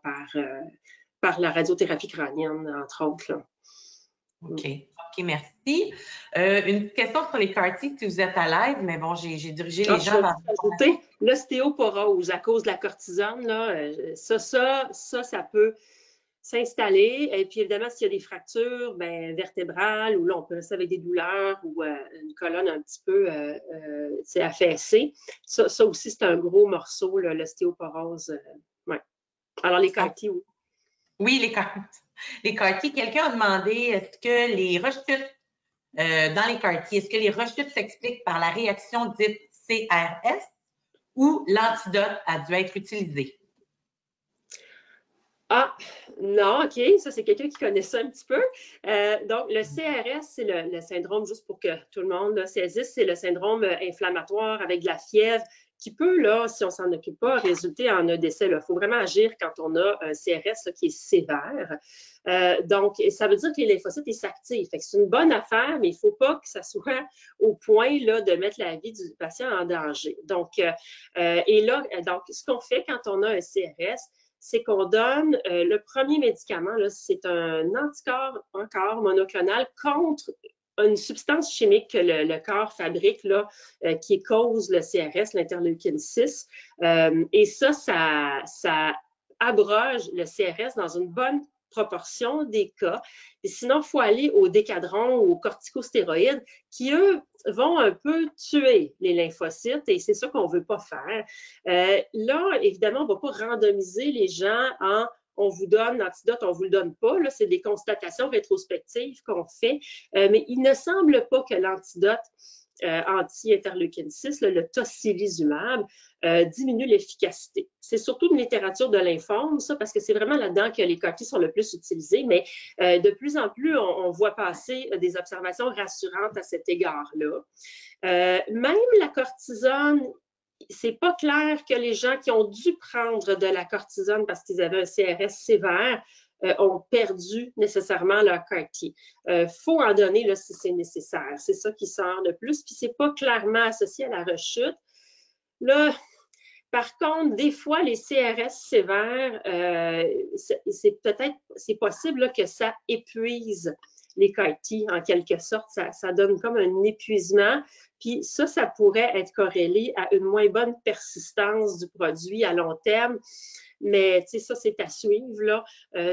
par la radiothérapie crânienne, entre autres. Là. OK, merci. Une question sur les CAR-T, si vous êtes à l'aise, mais bon, j'ai dirigé les gens vers... ajouter l'ostéoporose à cause de la cortisone, là, ça peut s'installer. Et puis, évidemment, s'il y a des fractures vertébrales ou là, on peut rester avec des douleurs ou une colonne un petit peu affaissée. Ça aussi, c'est un gros morceau, l'ostéoporose. Ouais. Alors, les CAR-T, oui. Oui, les CAR-T. Quelqu'un a demandé, est-ce que les rechutes dans les CAR-T, est-ce que les rechutes s'expliquent par la réaction dite CRS ou l'antidote a dû être utilisé? Ah, non, OK. Ça, c'est quelqu'un qui connaît ça un petit peu. Donc, le CRS, c'est le syndrome, juste pour que tout le monde saisisse, c'est le syndrome inflammatoire avec de la fièvre qui peut, là, si on ne s'en occupe pas, résulter en un décès. Il faut vraiment agir quand on a un CRS là, qui est sévère. Donc, ça veut dire que les lymphocytes s'activent. C'est une bonne affaire, mais il ne faut pas que ça soit au point là, de mettre la vie du patient en danger. Donc, ce qu'on fait quand on a un CRS, c'est qu'on donne le premier médicament, c'est un anticorps encore monoclonal contre une substance chimique que le corps fabrique là, qui cause le CRS, l'interleukine 6. Et ça abroge le CRS dans une bonne proportion des cas. Et sinon, il faut aller au décadron ou aux corticostéroïdes qui, eux, vont un peu tuer les lymphocytes et c'est ça qu'on ne veut pas faire. Là, évidemment, on ne va pas randomiser les gens en on vous donne l'antidote, on ne vous le donne pas. Là, c'est des constatations rétrospectives qu'on fait. Mais il ne semble pas que l'antidote anti-interleukine 6, le tocilizumab, diminue l'efficacité. C'est surtout une littérature de lymphome, ça, parce que c'est vraiment là-dedans que les CAR-T sont le plus utilisés, mais de plus en plus, on voit passer des observations rassurantes à cet égard-là. Même la cortisone, c'est pas clair que les gens qui ont dû prendre de la cortisone parce qu'ils avaient un CRS sévère ont perdu nécessairement leur CAR-T. Faut en donner là, si c'est nécessaire. C'est ça qui sort le plus. Puis c'est pas clairement associé à la rechute. Là, par contre, des fois, les CRS sévères, c'est possible là, que ça épuise les CAR-T en quelque sorte. Ça donne comme un épuisement. Puis ça pourrait être corrélé à une moins bonne persistance du produit à long terme. Mais tu sais, ça, c'est à suivre, là.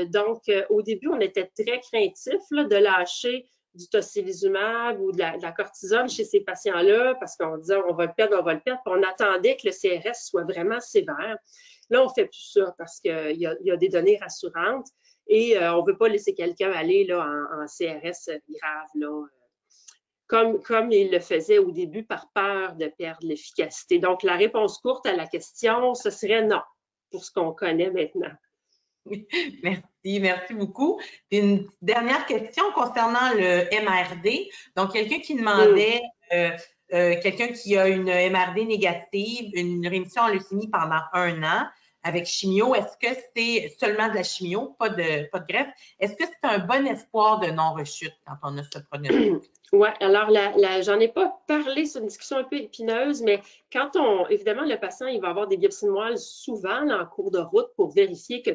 Donc, au début, on était très craintifs là, de lâcher du tocilizumab ou de la cortisone chez ces patients-là parce qu'on disait on va le perdre, on va le perdre. Puis on attendait que le CRS soit vraiment sévère. Là, on ne fait plus ça parce qu'il y a des données rassurantes et on ne veut pas laisser quelqu'un aller là, en CRS grave, là, comme il le faisait au début par peur de perdre l'efficacité. Donc, la réponse courte à la question, ce serait non, pour ce qu'on connaît maintenant. Merci beaucoup. Puis une dernière question concernant le MRD. Donc, quelqu'un qui demandait, quelqu'un qui a une MRD négative, une rémission en leucémie pendant 1 an avec chimio, est-ce que c'est seulement de la chimio, pas de greffe? Est-ce que c'est un bon espoir de non-rechute quand on a ce pronostic? Oui, alors j'en ai pas parlé, c'est une discussion un peu épineuse, mais quand évidemment, le patient, il va avoir des biopsies de moelle souvent là, en cours de route pour vérifier que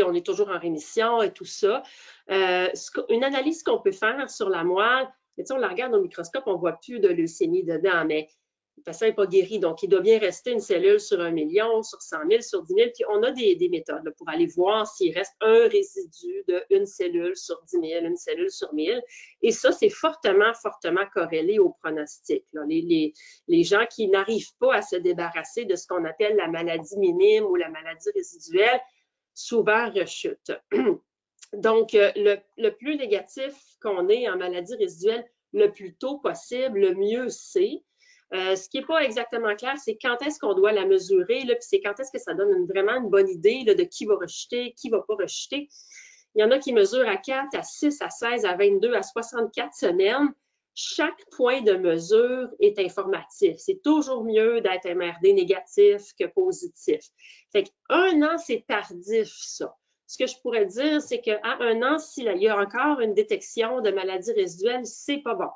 on est toujours en rémission et tout ça. Une analyse qu'on peut faire sur la moelle, on la regarde au microscope, on ne voit plus de leucémie dedans, mais le patient n'est pas guéri, donc il doit bien rester une cellule sur 1 million, sur 100 000, sur 10 000, puis on a des méthodes là, pour aller voir s'il reste un résidu d'une cellule sur 10 000, une cellule sur 1000, et ça, c'est fortement corrélé au pronostic. Là. Les gens qui n'arrivent pas à se débarrasser de ce qu'on appelle la maladie minime ou la maladie résiduelle, souvent rechutent. Donc, le plus négatif qu'on ait en maladie résiduelle, le plus tôt possible, le mieux c'est. Ce qui n'est pas exactement clair, c'est quand est-ce qu'on doit la mesurer, là, puis c'est quand est-ce que ça donne vraiment une bonne idée là, de qui va rechuter, qui ne va pas rechuter. Il y en a qui mesurent à 4, à 6, à 16, à 22, à 64 semaines. Chaque point de mesure est informatif. C'est toujours mieux d'être MRD négatif que positif. Fait qu'1 an, c'est tardif, ça. Ce que je pourrais dire, c'est qu'à 1 an, s'il y a encore une détection de maladie résiduelle, c'est pas bon.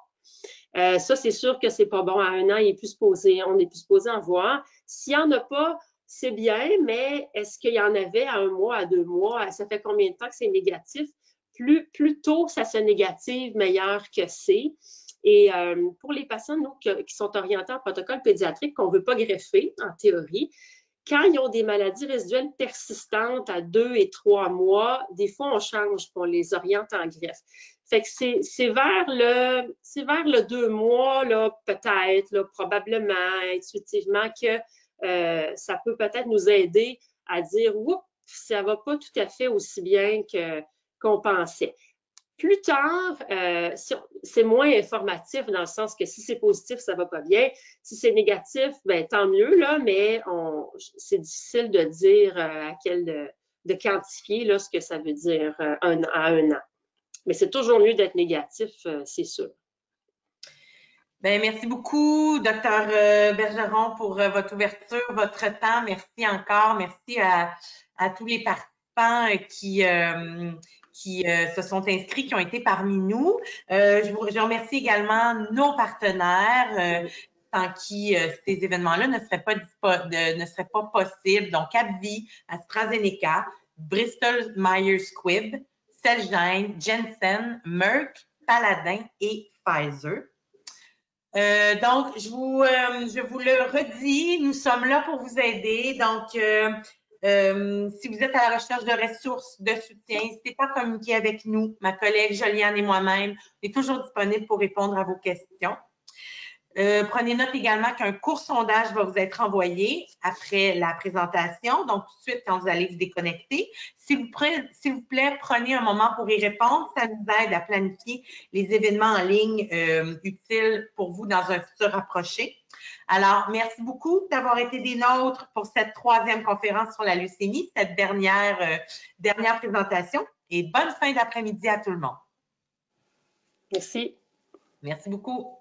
Ça, c'est sûr que c'est pas bon. À 1 an, on est plus supposé en voir. S'il n'y en a pas, c'est bien, mais est-ce qu'il y en avait à 1 mois, à 2 mois? Ça fait combien de temps que c'est négatif? Plus tôt ça se négative, meilleur que c'est. Et pour les patients, nous, qui sont orientés en protocole pédiatrique, qu'on ne veut pas greffer, en théorie, quand ils ont des maladies résiduelles persistantes à 2 et 3 mois, des fois, on change, on les oriente en greffe. Fait que c'est vers le 2 mois, là, peut-être, là, probablement, intuitivement, que ça peut peut-être nous aider à dire, oups, ça va pas tout à fait aussi bien qu'on pensait. Plus tard, c'est moins informatif dans le sens que si c'est positif, ça va pas bien. Si c'est négatif, ben tant mieux, là, mais c'est difficile de dire de quantifier là, ce que ça veut dire à 1 an. Mais c'est toujours mieux d'être négatif, c'est sûr. Bien, merci beaucoup, Dr. Bergeron, pour votre ouverture, votre temps. Merci encore. Merci à tous les participants qui se sont inscrits, qui ont été parmi nous. Je remercie également nos partenaires sans qui ces événements-là ne seraient pas possibles. Donc, AbbVie, AstraZeneca, Bristol Myers Squibb, Celgene, Janssen, Merck, Paladin et Pfizer. Donc, je vous le redis, nous sommes là pour vous aider. Donc, Si vous êtes à la recherche de ressources, de soutien, n'hésitez pas à communiquer avec nous, ma collègue Joliane et moi-même. On est toujours disponibles pour répondre à vos questions. Prenez note également qu'un court sondage va vous être envoyé après la présentation, donc tout de suite quand vous allez vous déconnecter. S'il vous plaît, prenez un moment pour y répondre. Ça nous aide à planifier les événements en ligne utiles pour vous dans un futur approché. Alors, merci beaucoup d'avoir été des nôtres pour cette 3e conférence sur la leucémie, cette dernière présentation. Et bonne fin d'après-midi à tout le monde. Merci. Merci beaucoup.